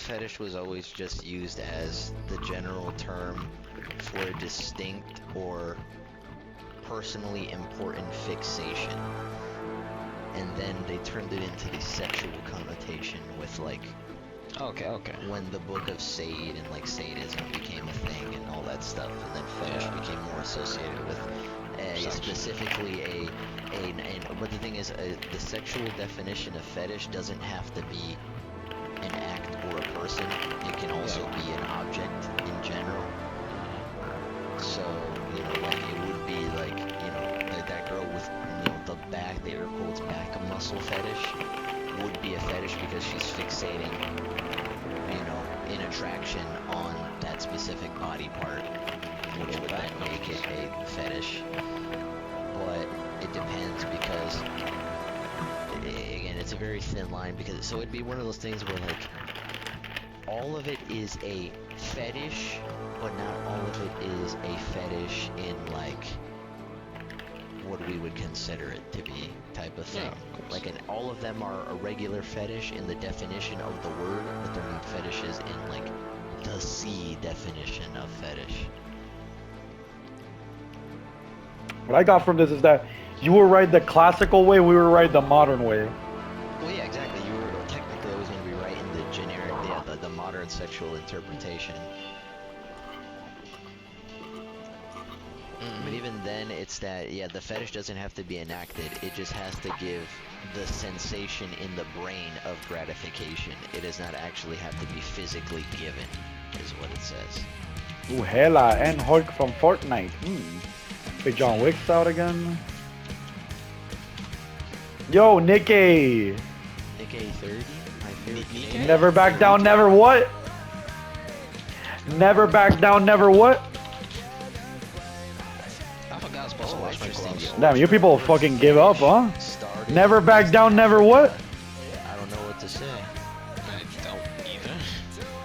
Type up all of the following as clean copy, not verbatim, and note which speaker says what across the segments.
Speaker 1: fetish was always just used as the general term for a distinct or personally important fixation. And then they turned it into the sexual connotation with like
Speaker 2: Okay.
Speaker 1: when the Book of Sade and like sadism became a thing and all that stuff, and then fetish became more associated with specifically but the thing is, the sexual definition of fetish doesn't have to be an act or a person. It can also be an object in general. So, you know, like it would be like, you know, that girl with, you know, the back, the air quotes back muscle fetish would be a fetish because she's fixating, you know, in attraction on that specific body part, which would then make it a fetish. But it depends because, again, it's a very thin line because, so it'd be one of those things where like, all of it is a fetish, but not all of it is a fetish in like, what we would consider it to be type of thing. Like, all of them are a regular fetish in the definition of the word, but they're not fetishes in like the C definition of fetish.
Speaker 3: What I got from this is that you were right the classical way, we were right the modern way.
Speaker 1: Well, yeah, exactly. You were technically always going to be right in the generic, the modern sexual interpretation. But even then, it's that, yeah, the fetish doesn't have to be enacted. It just has to give the sensation in the brain of gratification. It does not actually have to be physically given, is what it says.
Speaker 3: Ooh, hella, and Hulk from Fortnite. Hey, John Wick's out again. Yo, Nicky.
Speaker 1: Nicky 30? My favorite Canadian.
Speaker 3: Never back down, never what? Never back down, never what?
Speaker 2: I forgot I was supposed to wash my clothes.
Speaker 3: Damn, you people fucking give up, huh? Never back down, never what?
Speaker 1: I don't know what to say.
Speaker 2: I don't either.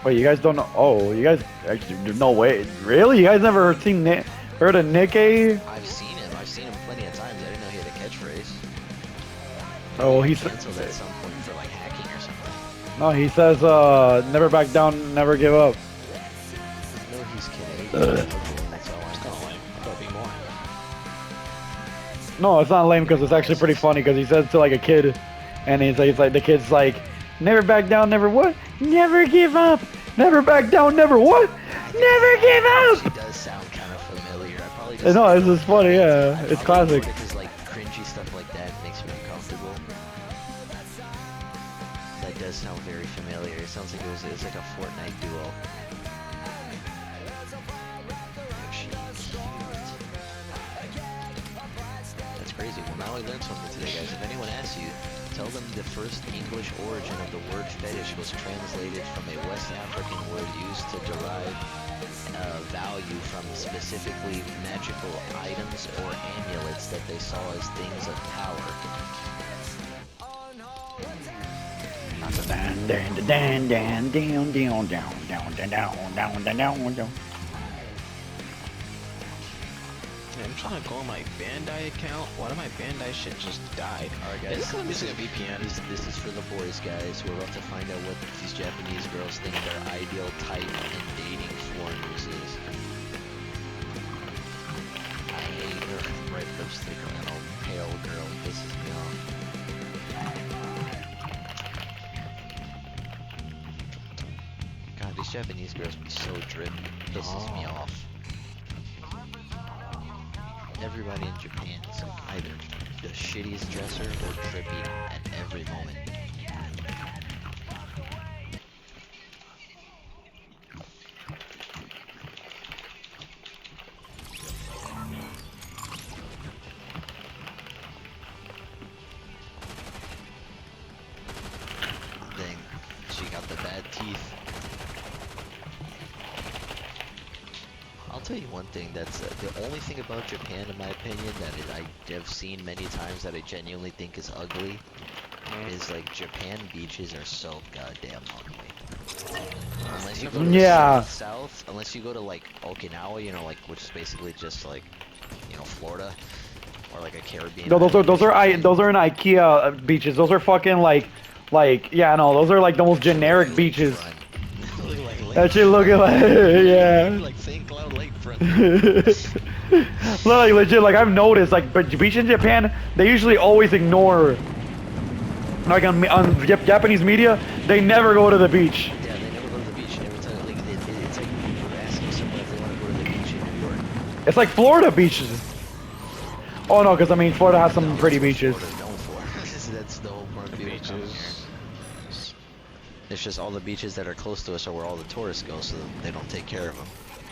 Speaker 3: Wait, you guys don't know? Oh, you guys actually, no way. Really? You guys never heard of Nicky?
Speaker 1: I've seen him plenty of times. I didn't know he had a catchphrase.
Speaker 3: Oh, he's
Speaker 1: Canceled at some point for like hacking or something.
Speaker 3: no, he says, never back down, never give up.
Speaker 1: No, he's Canadian. That's all I
Speaker 2: It's kind of
Speaker 1: know.
Speaker 2: lame. I thought it'd be more.
Speaker 3: No, it's not lame because it's actually pretty funny because he says to like a kid, and he's like the kid's like, never back down, never what? Never give up. Never back down, never what? Never give up.
Speaker 1: It does sound kind of familiar. I probably just
Speaker 3: No, it's just funny, yeah. It's classic.
Speaker 1: Because like cringy stuff like that makes me uncomfortable. That does sound very familiar. It sounds like it was like a Fortnite duo. That's crazy. Well, now I learned something today, guys. If anyone asks you, tell them the first English origin of the word fetish was translated from a West African word used to derive value from specifically magical items or amulets that they saw as things of power.
Speaker 2: I'm trying to go on my Bandai account. Why did my Bandai shit just died?
Speaker 1: Alright guys,
Speaker 2: This is a VPN.
Speaker 1: This is for the boys, guys. We're about to find out what these Japanese girls think their ideal type in dating forms is. I hate her red lipstick on a pale girl. Pisses me off. God, these Japanese girls be so drippy. Pisses me off. Everybody in Japan is like either the shittiest dresser or trippy at every moment. Dang, she got the bad teeth. I'll tell you one thing, that's the only thing about Japan, in my opinion, that I have seen many times that I genuinely think is ugly, is like Japan beaches are so goddamn ugly. Unless you go to
Speaker 3: Yeah.
Speaker 1: south, unless you go to like Okinawa, you know, like, which is basically just like, you know, Florida, or like a Caribbean.
Speaker 3: No, those
Speaker 1: island,
Speaker 3: are in IKEA beaches. Those are fucking like yeah, no, those are like the most generic beaches.
Speaker 1: Front.
Speaker 3: That shit looking like, yeah.
Speaker 1: Like St. Cloud Lakefront.
Speaker 3: Like legit, like I've noticed, like, but beach in Japan, they usually always ignore, like on Japanese media, they never go to the beach.
Speaker 1: Yeah, they never go to the beach. Every time, like, it's like you're asking someone if they want to go to the beach in New York.
Speaker 3: It's like Florida beaches. Oh no, because I mean, Florida has some pretty beaches.
Speaker 1: Florida's known for. That's the whole point of people coming here. It's just all the beaches that are close to us are where all the tourists go, so they don't take care of them.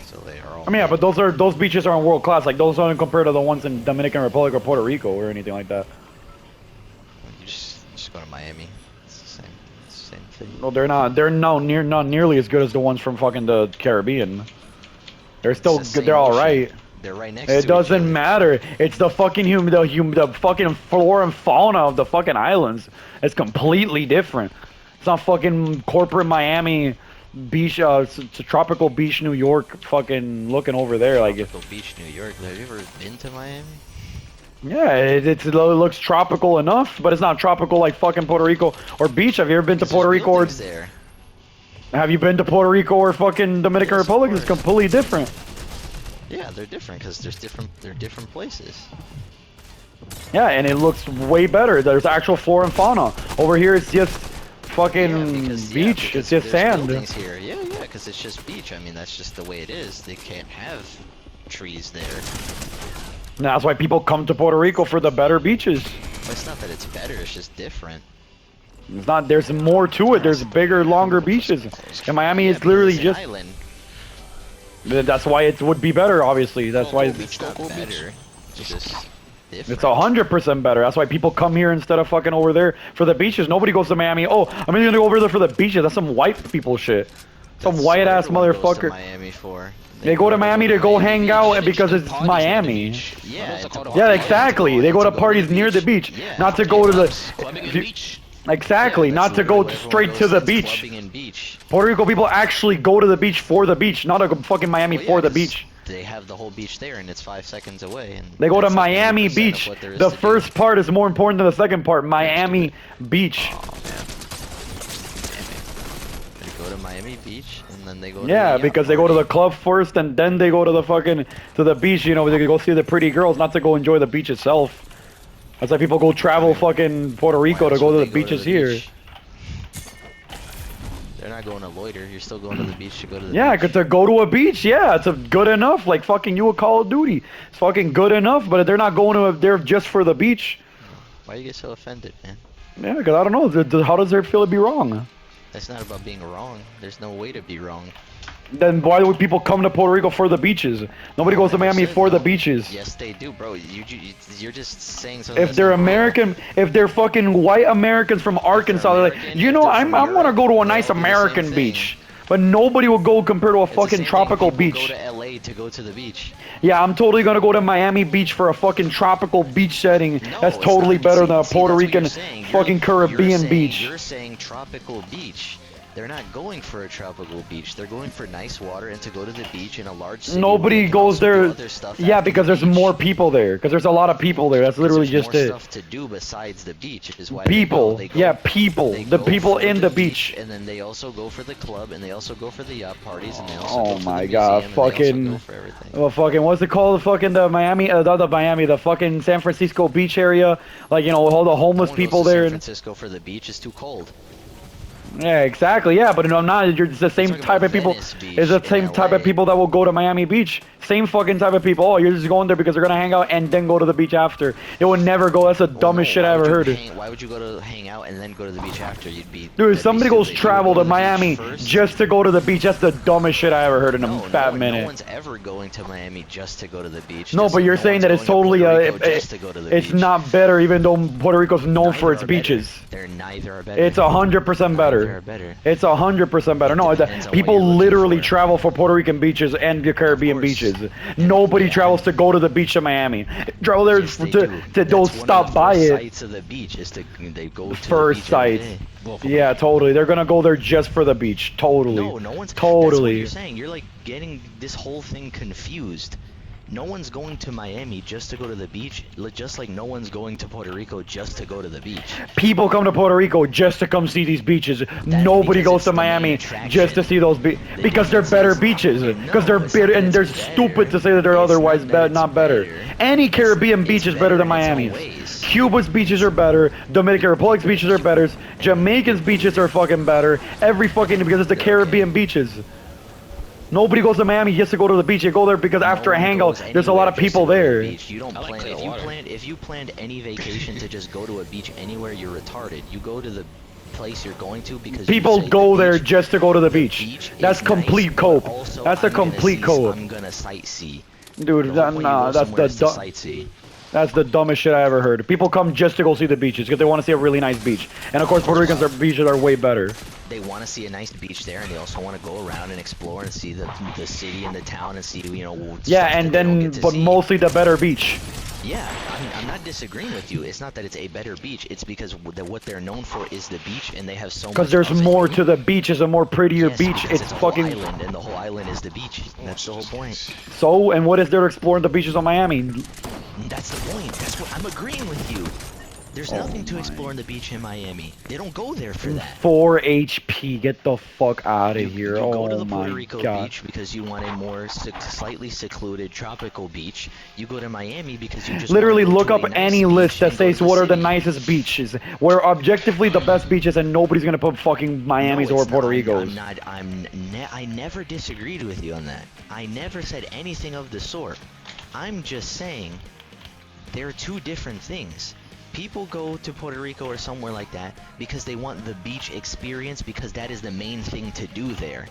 Speaker 1: So they are all.
Speaker 3: I mean, yeah, but those beaches are world class. Like those aren't compared to the ones in Dominican Republic or Puerto Rico or anything like that.
Speaker 1: You just go to Miami. It's the same thing.
Speaker 3: No, they're not. They're not nearly as good as the ones from fucking the Caribbean. They're still
Speaker 1: It's the
Speaker 3: good. They're
Speaker 1: same
Speaker 3: all
Speaker 1: ocean.
Speaker 3: right.
Speaker 1: They're right next to
Speaker 3: It
Speaker 1: each
Speaker 3: doesn't
Speaker 1: other.
Speaker 3: matter. It's the fucking the fucking flora and fauna of the fucking islands. It's completely different. It's not fucking corporate Miami beach. It's a tropical beach, New York. Fucking looking over there, like
Speaker 1: Tropical Beach, New York. Have you ever been to Miami?
Speaker 3: yeah, it looks tropical enough, but it's not tropical like fucking Puerto Rico or beach. Have you ever been to
Speaker 1: There's
Speaker 3: Puerto Rico or
Speaker 1: buildings there.
Speaker 3: have you been to Puerto Rico or fucking Dominican
Speaker 1: Yes, of
Speaker 3: Republic? It's
Speaker 1: course.
Speaker 3: completely different.
Speaker 1: Yeah, they're different because they're different places.
Speaker 3: Yeah, and it looks way better. There's actual flora and fauna. Over here, it's just fucking
Speaker 1: because
Speaker 3: beach. It's just
Speaker 1: there's
Speaker 3: sand.
Speaker 1: buildings here. Yeah, because it's just beach. I mean, that's just the way it is. They can't have trees there.
Speaker 3: And that's why people come to Puerto Rico for the better beaches.
Speaker 1: But it's not that it's better. It's just different.
Speaker 3: It's not. There's more to it. There's bigger, longer beaches. And Miami is literally
Speaker 1: it's an
Speaker 3: just.
Speaker 1: island.
Speaker 3: That's why it would be better. Obviously, that's why
Speaker 1: It's not better. It's just different.
Speaker 3: it's 100% better. That's why people come here instead of fucking over there for the beaches. Nobody goes to Miami. Oh, I'm gonna go over there for the beaches. That's some white people shit. Some
Speaker 1: That's
Speaker 3: white
Speaker 1: what
Speaker 3: ass
Speaker 1: everyone goes to
Speaker 3: motherfucker.
Speaker 1: Miami for.
Speaker 3: They go to Miami to go hang
Speaker 1: Beach.
Speaker 3: out and because
Speaker 2: Just
Speaker 3: it's
Speaker 2: parties at the
Speaker 3: Miami.
Speaker 2: beach.
Speaker 1: Yeah,
Speaker 2: What's it called?
Speaker 3: Yeah,
Speaker 2: Parties.
Speaker 3: exactly. They go to parties near the beach,
Speaker 1: Yeah.
Speaker 3: not to go to the.
Speaker 2: Clubbing
Speaker 3: if
Speaker 2: at
Speaker 3: you-
Speaker 2: the beach.
Speaker 3: Exactly,
Speaker 1: Yeah,
Speaker 3: not
Speaker 1: that's
Speaker 3: to go
Speaker 1: literally what everyone
Speaker 3: straight
Speaker 1: goes
Speaker 3: to the
Speaker 1: It's
Speaker 3: beach.
Speaker 1: clubbing and beach.
Speaker 3: Puerto Rico people actually go to the beach for the beach, not to go fucking Miami
Speaker 1: Well, yeah,
Speaker 3: for the
Speaker 1: 'cause
Speaker 3: beach.
Speaker 1: They have the whole beach there, and it's 5 seconds away. And
Speaker 3: They go to
Speaker 1: that's like
Speaker 3: Miami
Speaker 1: 80% of
Speaker 3: Beach.
Speaker 1: what there is
Speaker 3: The
Speaker 1: to do.
Speaker 3: first part is more important than the second part. Miami Beach.
Speaker 1: Oh man. They go to Miami Beach, and then they go. To
Speaker 3: Yeah,
Speaker 1: the yacht
Speaker 3: because they go to the
Speaker 1: party.
Speaker 3: club first, and then they go to the fucking to the beach. You know, they go see the pretty girls, not to go enjoy the beach itself. That's why people go travel fucking Puerto Rico
Speaker 1: Why
Speaker 3: to
Speaker 1: else
Speaker 3: go to
Speaker 1: would
Speaker 3: the
Speaker 1: they
Speaker 3: beaches here.
Speaker 1: beach? They're not going to loiter. You're still going to the beach to go to the
Speaker 3: Yeah,
Speaker 1: beach.
Speaker 3: cause to go to a beach, yeah, it's a good enough. Like fucking you a Call of Duty, it's fucking good enough. But they're not going to. They're just for the beach.
Speaker 1: Why you get so offended, man?
Speaker 3: Yeah, cause I don't know. How does there feel to be wrong?
Speaker 1: That's not about being wrong. There's no way to be wrong.
Speaker 3: Then why would people come to Puerto Rico for the beaches? Nobody goes to
Speaker 1: I never
Speaker 3: Miami
Speaker 1: said
Speaker 3: for the
Speaker 1: no.
Speaker 3: beaches.
Speaker 1: Yes, they do, bro. You're just saying something.
Speaker 3: If
Speaker 1: that's
Speaker 3: they're
Speaker 1: not real.
Speaker 3: American, if they're fucking white Americans from Arkansas, they're like,
Speaker 1: American,
Speaker 3: you
Speaker 1: if
Speaker 3: know,
Speaker 1: they're
Speaker 3: I'm
Speaker 1: from
Speaker 3: gonna go to a
Speaker 1: Europe,
Speaker 3: nice
Speaker 1: they'll do the same
Speaker 3: American
Speaker 1: thing.
Speaker 3: beach. But nobody will go compared to a
Speaker 1: It's the same
Speaker 3: fucking
Speaker 1: thing.
Speaker 3: tropical
Speaker 1: People
Speaker 3: beach.
Speaker 1: Go to LA to go to the beach.
Speaker 3: Yeah, I'm totally gonna go to Miami Beach for a fucking tropical beach setting.
Speaker 1: No,
Speaker 3: That's
Speaker 1: it's
Speaker 3: totally
Speaker 1: not.
Speaker 3: better
Speaker 1: See-
Speaker 3: than a
Speaker 1: see,
Speaker 3: Puerto
Speaker 1: that's what
Speaker 3: Rican
Speaker 1: you're saying.
Speaker 3: fucking Caribbean
Speaker 1: saying,
Speaker 3: beach.
Speaker 1: You're saying tropical beach. They're not going for a tropical beach. They're going for nice water and to go to the beach in a large city. where
Speaker 3: Nobody
Speaker 1: they can
Speaker 3: goes
Speaker 1: also do
Speaker 3: there.
Speaker 1: other stuff
Speaker 3: Yeah,
Speaker 1: after the
Speaker 3: because there's
Speaker 1: beach.
Speaker 3: more people there. Because there's a lot of people there. That's
Speaker 1: Because
Speaker 3: literally
Speaker 1: there's
Speaker 3: just
Speaker 1: more
Speaker 3: it.
Speaker 1: stuff to do besides the beach. Is why
Speaker 3: People.
Speaker 1: They go.
Speaker 3: Yeah, people.
Speaker 1: They
Speaker 3: The
Speaker 1: go
Speaker 3: people
Speaker 1: for
Speaker 3: in the beach.
Speaker 1: and then they also go for the club, and they also go for the yacht parties, and they also
Speaker 3: Oh
Speaker 1: go for
Speaker 3: my
Speaker 1: the
Speaker 3: God,
Speaker 1: museum, and they also
Speaker 3: fucking-
Speaker 1: go for everything.
Speaker 3: Well, fucking, what's it called? Fucking the Miami, not the Miami, the fucking San Francisco beach area. Like, you know, all the homeless
Speaker 1: No one
Speaker 3: people
Speaker 1: goes to
Speaker 3: there.
Speaker 1: San
Speaker 3: And,
Speaker 1: Francisco for the beach. It's too cold.
Speaker 3: yeah, exactly. Yeah, but no, I'm not. You're the same
Speaker 1: talking
Speaker 3: type
Speaker 1: about
Speaker 3: of people.
Speaker 1: Venice Beach
Speaker 3: It's the
Speaker 1: in
Speaker 3: same type of
Speaker 1: LA.
Speaker 3: people that will go to Miami Beach. Same fucking type of people. Oh, you're just going there because they're gonna hang out and then go to the beach after. It would never go. That's the
Speaker 1: Well,
Speaker 3: dumbest
Speaker 1: no,
Speaker 3: shit
Speaker 1: why
Speaker 3: I ever
Speaker 1: would you
Speaker 3: heard.
Speaker 1: Why would you go to hang out and then go to the beach after? You'd be.
Speaker 3: Dude,
Speaker 1: that'd
Speaker 3: if
Speaker 1: be
Speaker 3: somebody goes
Speaker 1: stupid. You would
Speaker 3: travel
Speaker 1: go
Speaker 3: to
Speaker 1: the beach
Speaker 3: Miami
Speaker 1: first.
Speaker 3: just to go to the beach, that's the dumbest shit I ever heard in a
Speaker 1: No,
Speaker 3: fat
Speaker 1: no,
Speaker 3: minute.
Speaker 1: No one's ever going to Miami just to go to the beach.
Speaker 3: No,
Speaker 1: just
Speaker 3: but
Speaker 1: like
Speaker 3: you're
Speaker 1: no
Speaker 3: saying
Speaker 1: one's
Speaker 3: that it's
Speaker 1: going to
Speaker 3: totally
Speaker 1: Puerto Rico just to go to the
Speaker 3: it's
Speaker 1: beach.
Speaker 3: not better, even though Puerto Rico's known for
Speaker 1: Neither
Speaker 3: its
Speaker 1: are
Speaker 3: beaches.
Speaker 1: better. They're neither are better.
Speaker 3: It's 100%
Speaker 1: Neither
Speaker 3: better.
Speaker 1: are better.
Speaker 3: It's 100% better. No,
Speaker 1: depends on what
Speaker 3: people
Speaker 1: you're looking
Speaker 3: literally
Speaker 1: for.
Speaker 3: travel for Puerto Rican beaches and the Caribbean
Speaker 1: course.
Speaker 3: beaches. Nobody
Speaker 1: Yeah.
Speaker 3: travels to go to the beach in Miami. Travel there
Speaker 1: Yes, they
Speaker 3: to
Speaker 1: do.
Speaker 3: don't
Speaker 1: That's
Speaker 3: stop
Speaker 1: one
Speaker 3: by
Speaker 1: of the
Speaker 3: it.
Speaker 1: first sites of the beach is to they go to
Speaker 3: First
Speaker 1: the beach every
Speaker 3: sites.
Speaker 1: day. Well,
Speaker 3: Yeah, totally. They're gonna go there just for the beach. Totally.
Speaker 1: No, no one's. That's what
Speaker 3: Totally.
Speaker 1: you're saying. You're like getting this whole thing confused. No one's going to Miami just to go to the beach, just like no one's going to Puerto Rico just to go to the beach.
Speaker 3: People come to Puerto Rico just to come see these beaches. Nobody
Speaker 1: because
Speaker 3: goes
Speaker 1: it's
Speaker 3: to
Speaker 1: the main
Speaker 3: Miami
Speaker 1: attraction.
Speaker 3: just to see those because they're
Speaker 1: difference
Speaker 3: better
Speaker 1: is-
Speaker 3: beaches.
Speaker 1: No,
Speaker 3: Because they're
Speaker 1: it's not
Speaker 3: better
Speaker 1: that
Speaker 3: and they're
Speaker 1: it's
Speaker 3: stupid
Speaker 1: better.
Speaker 3: to say that they're
Speaker 1: It's
Speaker 3: otherwise
Speaker 1: not that it's
Speaker 3: not better.
Speaker 1: better.
Speaker 3: Any Caribbean
Speaker 1: It's
Speaker 3: beach is better than
Speaker 1: better in its own
Speaker 3: Miami's.
Speaker 1: ways.
Speaker 3: Cuba's beaches are better. Dominican Republic's beaches are better. Jamaica's beaches are fucking better. Every fucking because it's the Caribbean beaches. Nobody goes to Miami just to go to the beach. You go there because after a
Speaker 1: No one
Speaker 3: hangout,
Speaker 1: goes
Speaker 3: there's a lot of
Speaker 1: anywhere just
Speaker 3: people
Speaker 1: to go to the
Speaker 3: there.
Speaker 1: beach. You don't
Speaker 2: I like
Speaker 1: plan
Speaker 2: clear
Speaker 1: if you
Speaker 2: water.
Speaker 1: planned any vacation to just go to a beach anywhere, you're retarded. You go to the place you're going to because
Speaker 3: People
Speaker 1: you say
Speaker 3: go
Speaker 1: the
Speaker 3: there
Speaker 1: beach-
Speaker 3: just to go to the beach.
Speaker 1: beach
Speaker 3: That's
Speaker 1: is
Speaker 3: complete
Speaker 1: nice, but
Speaker 3: cope.
Speaker 1: also
Speaker 3: That's a
Speaker 1: I'm gonna
Speaker 3: complete
Speaker 1: see-
Speaker 3: cope.
Speaker 1: I'm gonna sightsee.
Speaker 3: Dude,
Speaker 1: The whole
Speaker 3: that,
Speaker 1: point you
Speaker 3: nah,
Speaker 1: go
Speaker 3: that's
Speaker 1: somewhere
Speaker 3: the
Speaker 1: is to
Speaker 3: du-
Speaker 1: sightsee.
Speaker 3: that's the dumbest shit I ever heard. People come just to go see the beaches because they want to see a really nice beach. And of course, Puerto Ricans' their beaches are way better.
Speaker 1: They want to see a nice beach there, and they also want to go around and explore and see the city and the town and see
Speaker 3: Yeah,
Speaker 1: stuff that
Speaker 3: and
Speaker 1: they don't
Speaker 3: then
Speaker 1: get to
Speaker 3: but
Speaker 1: see.
Speaker 3: mostly the better beach.
Speaker 1: Yeah, I'm not disagreeing with you. It's not that it's a better beach. It's because what they're known for is the beach, and they have so much.
Speaker 3: Because there's
Speaker 1: of it.
Speaker 3: more to the beach. It's a more prettier
Speaker 1: Yes,
Speaker 3: beach.
Speaker 1: because
Speaker 3: It's
Speaker 1: a
Speaker 3: fucking
Speaker 1: whole island, and the whole island is the beach. That's the whole point.
Speaker 3: so. And what is there to explore in the beaches of Miami?
Speaker 1: That's the point. That's what I'm agreeing with you. There's nothing to explore in the beach in Miami. They don't go there for that.
Speaker 3: 4 HP. Get the fuck out of here.
Speaker 1: You go to
Speaker 3: Oh
Speaker 1: the Puerto
Speaker 3: my
Speaker 1: Rico
Speaker 3: god.
Speaker 1: beach because you want a more slightly secluded tropical beach. You go to Miami because you just
Speaker 3: Literally
Speaker 1: wanna go
Speaker 3: look
Speaker 1: to
Speaker 3: up
Speaker 1: a nice
Speaker 3: any
Speaker 1: beach
Speaker 3: list that
Speaker 1: and go to
Speaker 3: says what are the
Speaker 1: city.
Speaker 3: nicest beaches. Where objectively the best beaches, and nobody's gonna put fucking Miami's
Speaker 1: No,
Speaker 3: or
Speaker 1: it's
Speaker 3: Puerto
Speaker 1: not.
Speaker 3: Rico's.
Speaker 1: I never disagreed with you on that. I never said anything of the sort. I'm just saying they're two different things. People go to Puerto Rico or somewhere like that because they want the beach experience because that is the main thing to do there.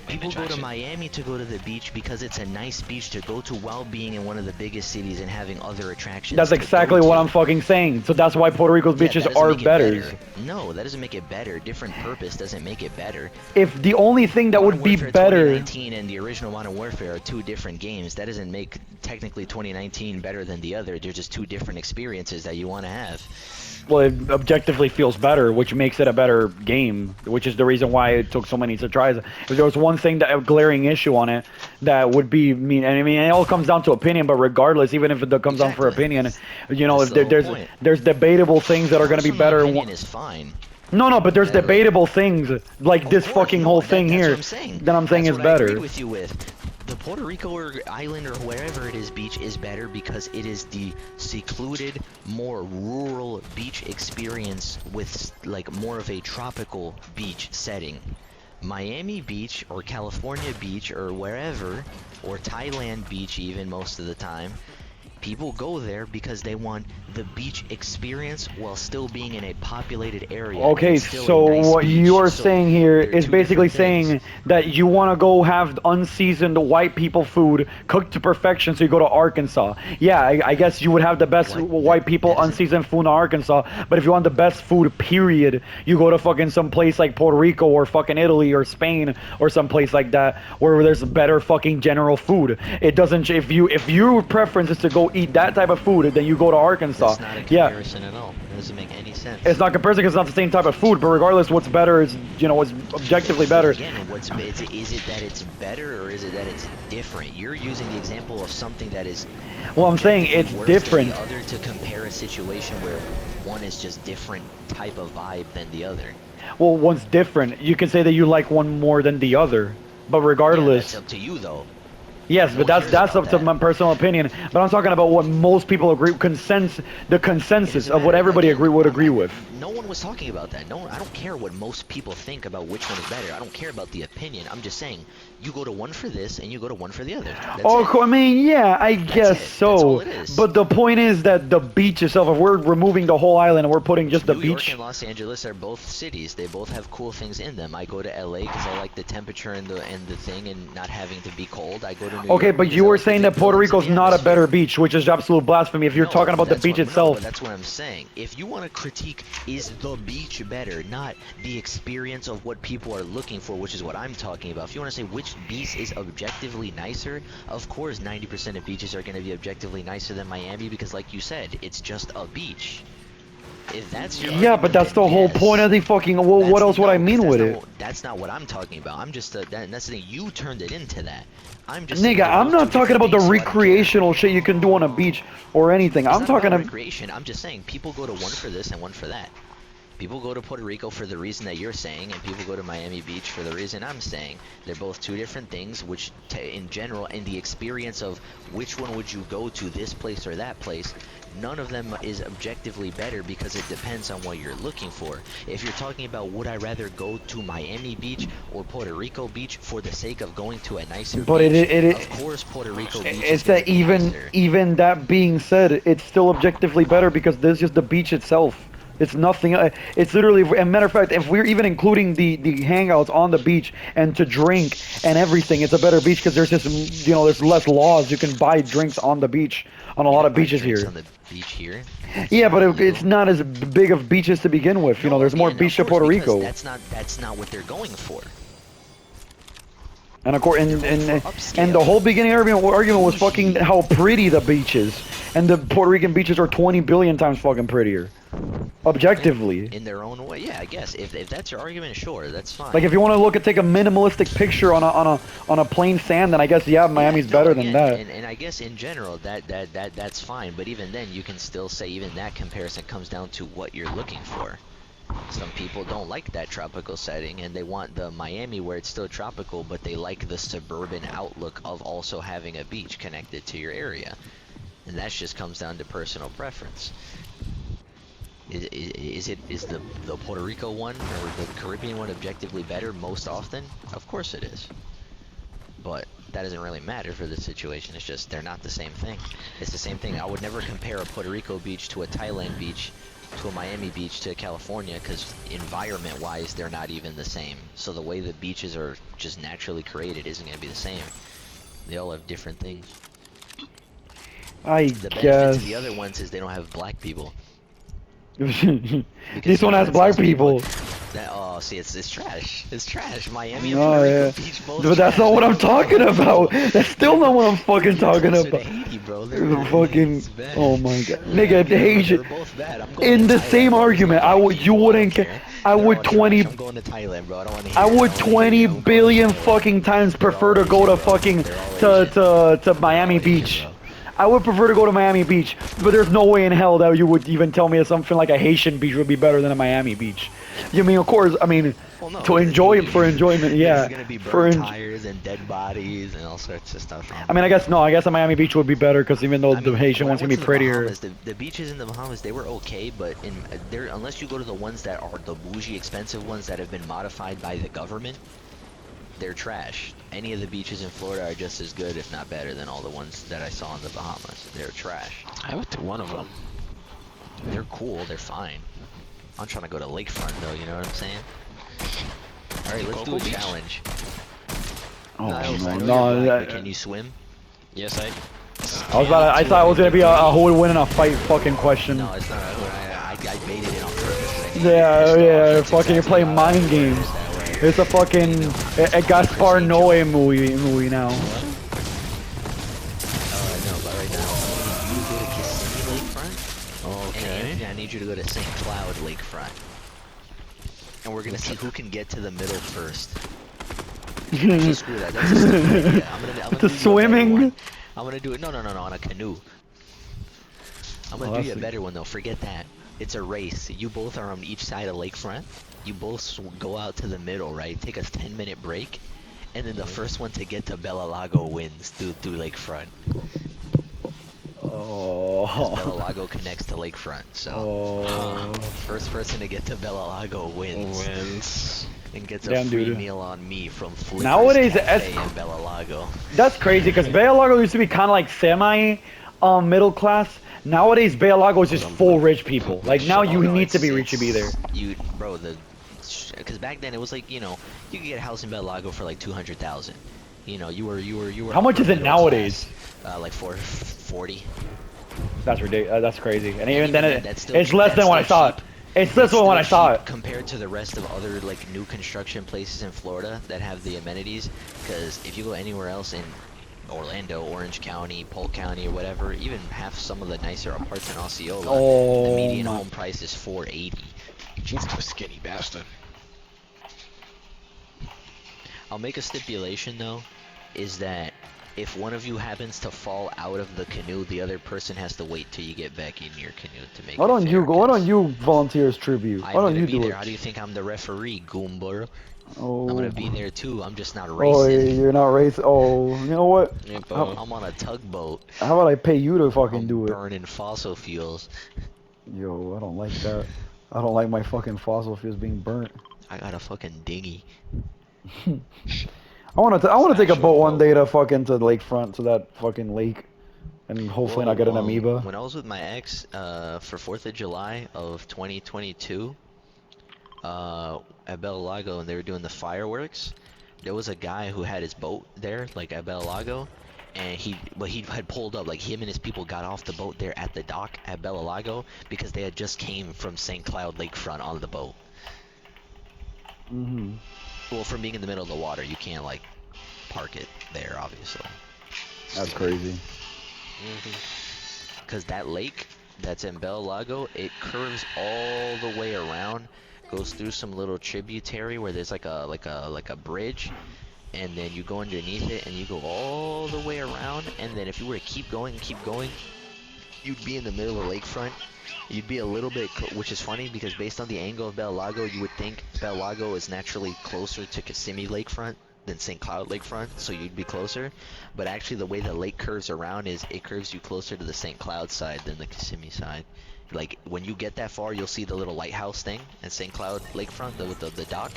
Speaker 1: People go to
Speaker 2: attraction.
Speaker 1: Miami to go to the beach because it's a nice beach to go to while being in one of the biggest cities and having other attractions.
Speaker 3: That's
Speaker 1: to go
Speaker 3: exactly what
Speaker 1: to.
Speaker 3: I'm fucking saying. So that's why Puerto Rico's
Speaker 1: Yeah,
Speaker 3: beaches
Speaker 1: that doesn't
Speaker 3: are
Speaker 1: make it
Speaker 3: better.
Speaker 1: No, that doesn't make it better. Different purpose doesn't make it better.
Speaker 3: If the only thing that would
Speaker 1: Modern
Speaker 3: be
Speaker 1: Warfare
Speaker 3: better,
Speaker 1: 2019 and the original Modern Warfare are two different games. That doesn't make technically 2019 better than the other. They're just two different experiences that you want to have.
Speaker 3: well, it objectively feels better, which makes it a better game, which is the reason why it took so many tries. If there was one thing that a glaring issue on it, that would be it all comes down to opinion. But regardless, even if it comes down for
Speaker 1: Exactly.
Speaker 3: opinion, you know,
Speaker 1: That's
Speaker 3: if
Speaker 1: the whole
Speaker 3: there's
Speaker 1: point.
Speaker 3: there's debatable things that are going to be
Speaker 1: Personal
Speaker 3: better.
Speaker 1: opinion is fine.
Speaker 3: No, but there's
Speaker 1: Yeah,
Speaker 3: debatable things like
Speaker 1: Of
Speaker 3: this
Speaker 1: course,
Speaker 3: fucking
Speaker 1: no,
Speaker 3: whole
Speaker 1: that-
Speaker 3: thing
Speaker 1: that's
Speaker 3: here
Speaker 1: what I'm saying.
Speaker 3: that I'm saying
Speaker 1: That's
Speaker 3: is
Speaker 1: what I
Speaker 3: better.
Speaker 1: agree with you with. The Puerto Rico or island or wherever it is beach is better because it is the secluded, more rural beach experience with like more of a tropical beach setting. Miami Beach or California Beach or wherever, or Thailand Beach even most of the time, people go there because they want the beach experience while still being in a populated area. and
Speaker 3: Okay,
Speaker 1: still a
Speaker 3: so
Speaker 1: nice
Speaker 3: what
Speaker 1: beach.
Speaker 3: you're
Speaker 1: So
Speaker 3: saying here
Speaker 1: they're
Speaker 3: is
Speaker 1: two
Speaker 3: basically
Speaker 1: different
Speaker 3: saying
Speaker 1: things.
Speaker 3: that you want to go have unseasoned white people food cooked to perfection, so you go to Arkansas. Yeah, I guess you would have the best
Speaker 1: What?
Speaker 3: white people
Speaker 1: That doesn't-
Speaker 3: unseasoned food in Arkansas, but if you want the best food, period, you go to fucking some place like Puerto Rico or fucking Italy or Spain or some place like that where there's better fucking general food. It doesn't, if your preference is to go eat that type of food, then you go to Arkansas.
Speaker 1: That's not a
Speaker 3: Yeah.
Speaker 1: comparison at all. It doesn't make any sense.
Speaker 3: It's not comparison because it's not the same type of food, but regardless, what's better is, what's objectively better.
Speaker 1: Again, is it that it's better or is it that it's different? You're using the example of something that is
Speaker 3: Well, I'm saying it's
Speaker 1: worse
Speaker 3: different.
Speaker 1: than the other to compare a situation where one is just different type of vibe than the other.
Speaker 3: Well, one's different. You can say that you like one more than the other, but
Speaker 1: Yeah,
Speaker 3: regardless,
Speaker 1: that's up to you though.
Speaker 3: yes,
Speaker 1: no
Speaker 3: but
Speaker 1: one
Speaker 3: that's
Speaker 1: cares
Speaker 3: up
Speaker 1: about
Speaker 3: to
Speaker 1: that.
Speaker 3: my personal opinion. But I'm talking about what most people agree, the consensus
Speaker 1: It
Speaker 3: of what
Speaker 1: doesn't
Speaker 3: everybody
Speaker 1: matter.
Speaker 3: would agree with.
Speaker 1: No one was talking about that. No, I don't care what most people think about which one is better. I don't care about the opinion. I'm just saying, you go to one for this and you go to one for the other. That's
Speaker 3: Oh,
Speaker 1: it.
Speaker 3: I mean, yeah, I guess
Speaker 1: it. That's
Speaker 3: so.
Speaker 1: all it is.
Speaker 3: But the point is that the beach itself, if we're removing the whole island and we're putting just the
Speaker 1: New York
Speaker 3: beach,
Speaker 1: and Los Angeles are both cities. They both have cool things in them. I go to LA because I like the temperature and the thing and not having to be cold. I go to New
Speaker 3: okay,
Speaker 1: York
Speaker 3: but
Speaker 1: because
Speaker 3: you
Speaker 1: I
Speaker 3: were
Speaker 1: like the
Speaker 3: saying
Speaker 1: big
Speaker 3: that Puerto
Speaker 1: buildings and
Speaker 3: Rico's
Speaker 1: the
Speaker 3: not a
Speaker 1: atmosphere.
Speaker 3: better beach, which is absolute blasphemy if you're
Speaker 1: No,
Speaker 3: talking about the
Speaker 1: that's
Speaker 3: beach
Speaker 1: what- no,
Speaker 3: itself.
Speaker 1: but that's what I'm saying. If you want to critique, is the beach better, not the experience of what people are looking for, which is what I'm talking about. If you want to say which beach is objectively nicer, of course 90% of beaches are going to be objectively nicer than Miami because, like you said, it's just a beach. If that's your
Speaker 3: Yeah, but
Speaker 1: argument,
Speaker 3: that's
Speaker 1: then
Speaker 3: the whole
Speaker 1: yes.
Speaker 3: point of the fucking. Well, what else would I mean with it?
Speaker 1: That's not what I'm talking about. I'm just that's the thing. You turned it into that. I'm just saying
Speaker 3: Nigga,
Speaker 1: they're
Speaker 3: I'm
Speaker 1: both two
Speaker 3: not talking
Speaker 1: different
Speaker 3: about the
Speaker 1: things, so I don't care.
Speaker 3: recreational shit you can do on a beach or anything.
Speaker 1: It's
Speaker 3: I'm
Speaker 1: not
Speaker 3: talking
Speaker 1: about
Speaker 3: about.
Speaker 1: recreation. I'm just saying people go to one for this and one for that. People go to Puerto Rico for the reason that you're saying, and people go to Miami Beach for the reason I'm saying. They're both two different things, which in general, in the experience of which one would you go to, this place or that place, none of them is objectively better because it depends on what you're looking for. If you're talking about would I rather go to Miami Beach or Puerto Rico Beach for the sake of going to a nicer
Speaker 3: But
Speaker 1: beach,
Speaker 3: it
Speaker 1: of course Puerto Rico Beach is
Speaker 3: it's
Speaker 1: gonna
Speaker 3: that
Speaker 1: be
Speaker 3: even
Speaker 1: nicer.
Speaker 3: even that being said, it's still objectively better because there's just the beach itself. It's nothing. It's literally. As a matter of fact, if we're even including the hangouts on the beach and to drink and everything, it's a better beach because there's just there's less laws. You can buy drinks on the beach on a
Speaker 1: You
Speaker 3: lot
Speaker 1: can
Speaker 3: of
Speaker 1: buy
Speaker 3: beaches
Speaker 1: drinks
Speaker 3: here.
Speaker 1: on the beach here.
Speaker 3: Yeah,
Speaker 1: It's
Speaker 3: but
Speaker 1: not
Speaker 3: it's
Speaker 1: illegal.
Speaker 3: not as big of beaches to begin with.
Speaker 1: No,
Speaker 3: There's more
Speaker 1: again,
Speaker 3: beach to
Speaker 1: of course,
Speaker 3: Puerto
Speaker 1: because
Speaker 3: Rico.
Speaker 1: that's not what they're going for.
Speaker 3: And of course,
Speaker 1: They're going for
Speaker 3: and
Speaker 1: upscale.
Speaker 3: the whole beginning argument was fucking how pretty the beach is, and the Puerto Rican beaches are 20 billion times fucking prettier, objectively.
Speaker 1: In their own way, yeah, I guess. If that's your argument, sure, that's fine.
Speaker 3: Like if you want to take a minimalistic picture on a plain sand, then I guess yeah, Miami's better than that.
Speaker 1: And I guess in general that's fine. But even then, you can still say even that comparison comes down to what you're looking for. Some people don't like that tropical setting, and they want the Miami where it's still tropical, but they like the suburban outlook of also having a beach connected to your area. And that just comes down to personal preference. Is the Puerto Rico one or the Caribbean one objectively better most often? Of course it is. But that doesn't really matter for this situation. It's just they're not the same thing. It's the same thing. I would never compare a Puerto Rico beach to a Thailand beach to a Miami beach to California because environment-wise they're not even the same. So the way the beaches are just naturally created isn't going to be the same. They all have different things.
Speaker 3: I
Speaker 1: The benefit
Speaker 3: guess.
Speaker 1: to the other ones is they don't have black people.
Speaker 3: This one has black people.
Speaker 1: See, it's trash. It's trash. Miami and
Speaker 3: No,
Speaker 1: Puerto
Speaker 3: yeah.
Speaker 1: Rico Beach both
Speaker 3: But that's
Speaker 1: trash.
Speaker 3: not what
Speaker 1: They're
Speaker 3: I'm
Speaker 1: both
Speaker 3: talking
Speaker 1: bad.
Speaker 3: about. That's still not what I'm fucking talking
Speaker 1: Closer
Speaker 3: about.
Speaker 1: to Haiti, bro.
Speaker 3: The fucking,
Speaker 1: It's bad.
Speaker 3: oh my god,
Speaker 1: Yeah,
Speaker 3: nigga,
Speaker 1: they're
Speaker 3: Haitian.
Speaker 1: both bad. I'm going
Speaker 3: In
Speaker 1: to
Speaker 3: the
Speaker 1: Thailand,
Speaker 3: same
Speaker 1: bro. There's
Speaker 3: argument,
Speaker 1: no
Speaker 3: I
Speaker 1: black
Speaker 3: would, you
Speaker 1: people.
Speaker 3: wouldn't,
Speaker 1: don't
Speaker 3: ca-
Speaker 1: care.
Speaker 3: I
Speaker 1: They're
Speaker 3: would
Speaker 1: all trash.
Speaker 3: 20,
Speaker 1: I'm going to Thailand, bro. I don't want to hear
Speaker 3: I
Speaker 1: it.
Speaker 3: would
Speaker 1: don't wanna
Speaker 3: 20
Speaker 1: hear it. I'm going to
Speaker 3: billion
Speaker 1: Thailand.
Speaker 3: fucking times
Speaker 1: They're all
Speaker 3: prefer to go
Speaker 1: Asian,
Speaker 3: to
Speaker 1: bro.
Speaker 3: fucking
Speaker 1: They're all Asian.
Speaker 3: to Miami
Speaker 1: Asian,
Speaker 3: Beach.
Speaker 1: bro.
Speaker 3: I would prefer to go to Miami Beach, but there's no way in hell that you would even tell me that something like a Haitian beach would be better than a Miami Beach. You mean, of course, I mean,
Speaker 1: Well, no,
Speaker 3: to
Speaker 1: because
Speaker 3: enjoy
Speaker 1: Haiti-
Speaker 3: for enjoyment, yeah.
Speaker 1: There's gonna be
Speaker 3: For
Speaker 1: burnt
Speaker 3: en-
Speaker 1: tires and dead bodies and all sorts of stuff.
Speaker 3: I mean, I guess a Miami Beach would be better because even though
Speaker 1: I
Speaker 3: the
Speaker 1: mean,
Speaker 3: Haitian
Speaker 1: when I
Speaker 3: one's gonna
Speaker 1: went
Speaker 3: be
Speaker 1: to the
Speaker 3: prettier.
Speaker 1: Bahamas, the beaches in the Bahamas, they were okay, but unless you go to the ones that are the bougie, expensive ones that have been modified by the government, they're trash. Any of the beaches in Florida are just as good, if not better, than all the ones that I saw in the Bahamas. They're trash.
Speaker 2: I went to one of them.
Speaker 1: They're cool. They're fine. I'm trying to go to lakefront though. You know what I'm saying? All right, let's do a
Speaker 2: Cocoa Beach?
Speaker 1: challenge.
Speaker 3: Oh
Speaker 1: Niles, I know
Speaker 3: no,
Speaker 1: you're black, but
Speaker 3: that,
Speaker 1: can you swim?
Speaker 2: Yes, I.
Speaker 3: I thought it was gonna be a who would win in a fight fucking question.
Speaker 1: No, it's not. I baited it on purpose.
Speaker 3: Yeah, fucking you're playing mind games. It's a fucking a Gaspar Noé movie now.
Speaker 1: No, but right now, I need you to go to Kissimmee Lakefront. And
Speaker 2: Okay.
Speaker 1: Anthony, I need you to go to St. Cloud Lakefront. And we're gonna see who can get to the middle first. Actually, screw that. That's a stupid idea. I'm gonna
Speaker 3: The
Speaker 1: do you a better
Speaker 3: swimming?
Speaker 1: one. I'm gonna do it. No, on a canoe. I'm gonna
Speaker 3: Oh,
Speaker 1: do
Speaker 3: that's
Speaker 1: you a
Speaker 3: a-
Speaker 1: better one though. Forget that. It's a race. You both are on each side of lakefront. You both go out to the middle, right? Take a 10-minute break, and then the first one to get to Bella Lago wins through lakefront. Bella
Speaker 3: Oh.
Speaker 1: Lago connects to lakefront, so
Speaker 3: Oh.
Speaker 1: first person to get to Bella Lago wins
Speaker 2: Wins.
Speaker 1: and gets a
Speaker 3: Damn,
Speaker 1: free
Speaker 3: dude.
Speaker 1: meal on me from Flippers
Speaker 3: Nowadays,
Speaker 1: Cafe in Bella Lago.
Speaker 3: That's crazy because Bella Lago used to be kind of like semi middle class. Nowadays, Bella Lago is just full rich people. Like now, you
Speaker 1: Oh, no,
Speaker 3: need to be
Speaker 1: it's-
Speaker 3: rich to be there.
Speaker 1: Bro, because back then it was like, you know, you could get a house in Bella Lago for like 200,000. You know, you were.
Speaker 3: How much
Speaker 1: upper
Speaker 3: is it
Speaker 1: middle
Speaker 3: nowadays?
Speaker 1: class. Like 440.
Speaker 3: That's ridiculous. That's crazy. And
Speaker 1: And
Speaker 3: even then,
Speaker 1: that's still-
Speaker 3: it's less
Speaker 1: that's
Speaker 3: than when I
Speaker 1: still
Speaker 3: saw
Speaker 1: cheap.
Speaker 3: it. It's less than when I saw it.
Speaker 1: Compared to the rest of other like new construction places in Florida that have the amenities, because if you go anywhere else in Orlando, Orange County, Polk County, or whatever, even half some of the nicer parts in Osceola, the
Speaker 3: Oh
Speaker 1: median
Speaker 3: my.
Speaker 1: home price is 480.
Speaker 2: He's a skinny bastard.
Speaker 1: I'll make a stipulation though, is that if one of you happens to fall out of the canoe, the other person has to wait till you get back in your canoe to make
Speaker 3: Why
Speaker 1: it
Speaker 3: don't
Speaker 1: fair,
Speaker 3: you go? Why
Speaker 1: 'cause
Speaker 3: don't you volunteer as tribute?
Speaker 1: I'm
Speaker 3: Why don't
Speaker 1: gonna
Speaker 3: you
Speaker 1: be
Speaker 3: do
Speaker 1: there.
Speaker 3: it?
Speaker 1: How do you think I'm the referee, Goomba? I'm
Speaker 3: Oh.
Speaker 1: gonna be there too. I'm just not
Speaker 3: Oh,
Speaker 1: racing.
Speaker 3: you're not racing. Oh, you know what?
Speaker 2: Yeah,
Speaker 3: How,
Speaker 2: but
Speaker 1: I'm on a tugboat.
Speaker 3: how about I pay you to fucking
Speaker 1: I'm
Speaker 3: do it?
Speaker 1: burning fossil fuels.
Speaker 3: Yo, I don't like that. I don't like my fucking fossil fuels being burnt.
Speaker 1: I got a fucking dinghy.
Speaker 3: I want to. I want to take a
Speaker 2: actual
Speaker 3: boat one
Speaker 2: boat.
Speaker 3: day to fucking to the lakefront to that fucking lake, and hopefully not get an amoeba.
Speaker 1: When I was with my ex, for 4th of July of 2022, at Bella Lago, and they were doing the fireworks, there was a guy who had his boat there, like at Bella Lago, and he had pulled up, like him and his people got off the boat there at the dock at Bella Lago because they had just came from St. Cloud Lakefront on the boat.
Speaker 3: Hmm.
Speaker 1: Well, from being in the middle of the water, you can't like park it there, obviously.
Speaker 3: That's crazy.
Speaker 1: Because that lake that's in Bella Lago, it curves all the way around, goes through some little tributary where there's like a bridge, and then you go underneath it and you go all the way around, and then if you were to keep going and keep going, you'd be in the middle of the lakefront. You'd be a little bit, which is funny because based on the angle of Bella Lago, you would think Bella Lago is naturally closer to Kissimmee Lakefront than St. Cloud Lakefront, so you'd be closer. But actually, the way the lake curves around is it curves you closer to the St. Cloud side than the Kissimmee side. Like when you get that far, you'll see the little lighthouse thing at St. Cloud Lakefront, with the dock.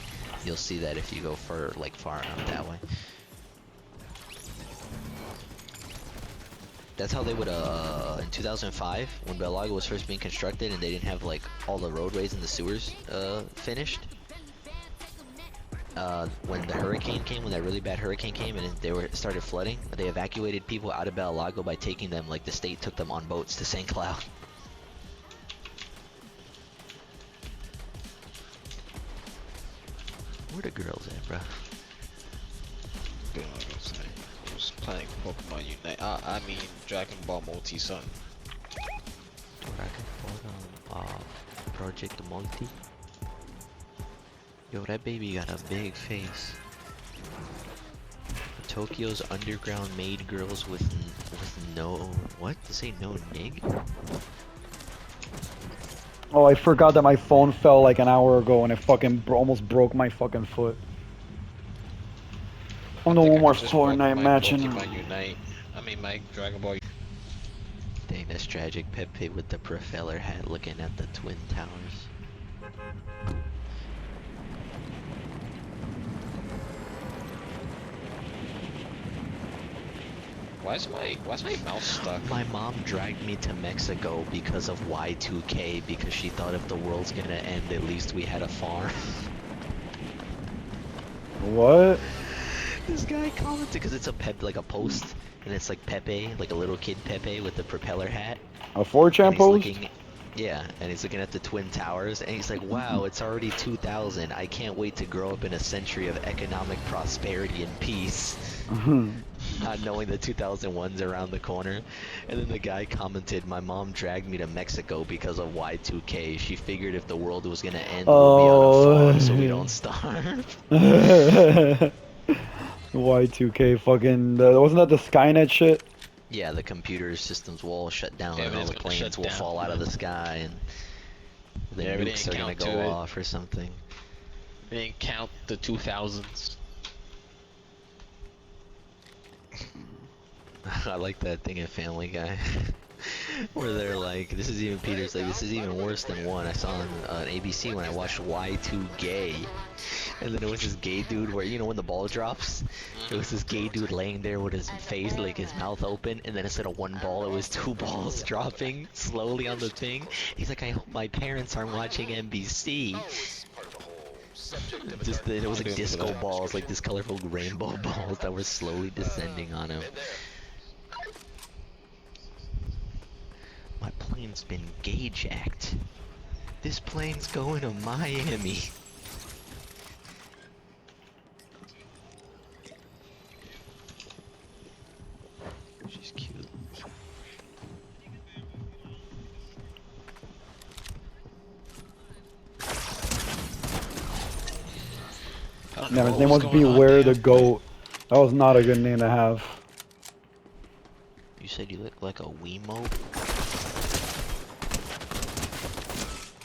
Speaker 1: You'll see that if you go far enough that way. That's how they would, in 2005, when Bella Lago was first being constructed and they didn't have, like, all the roadways and the sewers, finished. When the hurricane came, when that really bad hurricane came and started flooding, they evacuated people out of Bella Lago by taking them, like, the state took them on boats to St. Cloud. Where the girls at, bro?
Speaker 2: I was playing Pokemon Unite. I mean Dragon Ball Multi Sun.
Speaker 1: Dragon Ball, Project Multi. Yo, that baby got a big face. Tokyo's underground maid girls with no, what? To say no nig?
Speaker 3: Oh, I forgot that my phone fell like an hour ago and it fucking almost broke my fucking foot. Oh no,
Speaker 2: I think
Speaker 3: one more
Speaker 2: I just broke
Speaker 3: Fortnite
Speaker 2: my
Speaker 3: match.
Speaker 2: Pokemon Unite. I mean my Dragon Ball.
Speaker 1: Dang, that's tragic. Pepe with the propeller hat looking at the Twin Towers.
Speaker 2: Why's my mouse stuck?
Speaker 1: My mom dragged me to Mexico because of Y2K because she thought if the world's gonna end, at least we had a farm.
Speaker 3: What?
Speaker 1: This guy commented because it's like a post, and it's like Pepe, like a little kid Pepe with the propeller hat.
Speaker 3: A 4chan
Speaker 1: And he's
Speaker 3: post?
Speaker 1: looking, yeah, and he's looking at the Twin Towers, and he's like, wow, it's already 2000. I can't wait to grow up in a century of economic prosperity and peace. Not knowing that 2001's around the corner. And then the guy commented, my mom dragged me to Mexico because of Y2K. She figured if the world was gonna end, we'll be on a farm so we don't starve.
Speaker 3: Y2K fucking, wasn't that the Skynet shit?
Speaker 1: Yeah, the computer systems will all shut down
Speaker 2: Yeah,
Speaker 1: and all the
Speaker 2: everything's gonna
Speaker 1: planes
Speaker 2: shut
Speaker 1: will
Speaker 2: down.
Speaker 1: fall out of the sky and the
Speaker 2: Yeah, everything
Speaker 1: nukes are gonna
Speaker 2: count to
Speaker 1: go
Speaker 2: it.
Speaker 1: off or something.
Speaker 2: They didn't count the 2000s.
Speaker 1: I like that thing in Family Guy. Where they're like, this is even Peter's like, this is even worse than one I saw on ABC when I watched Y2 Gay. And then it was this gay dude where, you know, when the ball drops, it was this gay dude laying there with his face, like his mouth open, and then instead of one ball, it was two balls dropping slowly on the thing. He's like, I hope my parents aren't watching NBC. Just it was like disco balls, like this colorful rainbow balls that were slowly descending on him. My plane's been gay-jacked. This plane's going to Miami.
Speaker 2: She's cute. I don't know
Speaker 3: Man, his
Speaker 2: what
Speaker 3: name
Speaker 2: was
Speaker 3: was
Speaker 2: going on
Speaker 3: Beware
Speaker 2: there,
Speaker 3: the Goat. That was not a good name to have.
Speaker 1: You said you look like a Wiimote?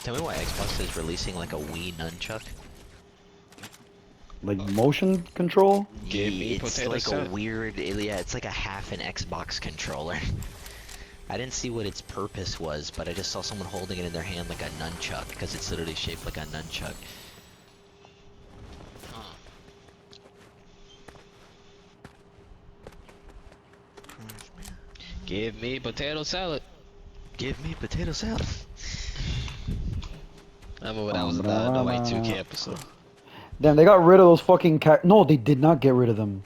Speaker 1: Tell me why Xbox is releasing like a Wii nunchuck.
Speaker 3: Like motion control?
Speaker 2: Give me
Speaker 1: It's
Speaker 2: potato
Speaker 1: like
Speaker 2: salad.
Speaker 1: a weird, yeah, it's like a half an Xbox controller. I didn't see what its purpose was, but I just saw someone holding it in their hand like a nunchuck, because it's literally shaped like a nunchuck.
Speaker 2: Give me potato salad.
Speaker 1: Give me potato salad.
Speaker 2: I remember when I was allowed the Y2K episode.
Speaker 3: Damn, they got rid of those fucking No, they did not get rid of them.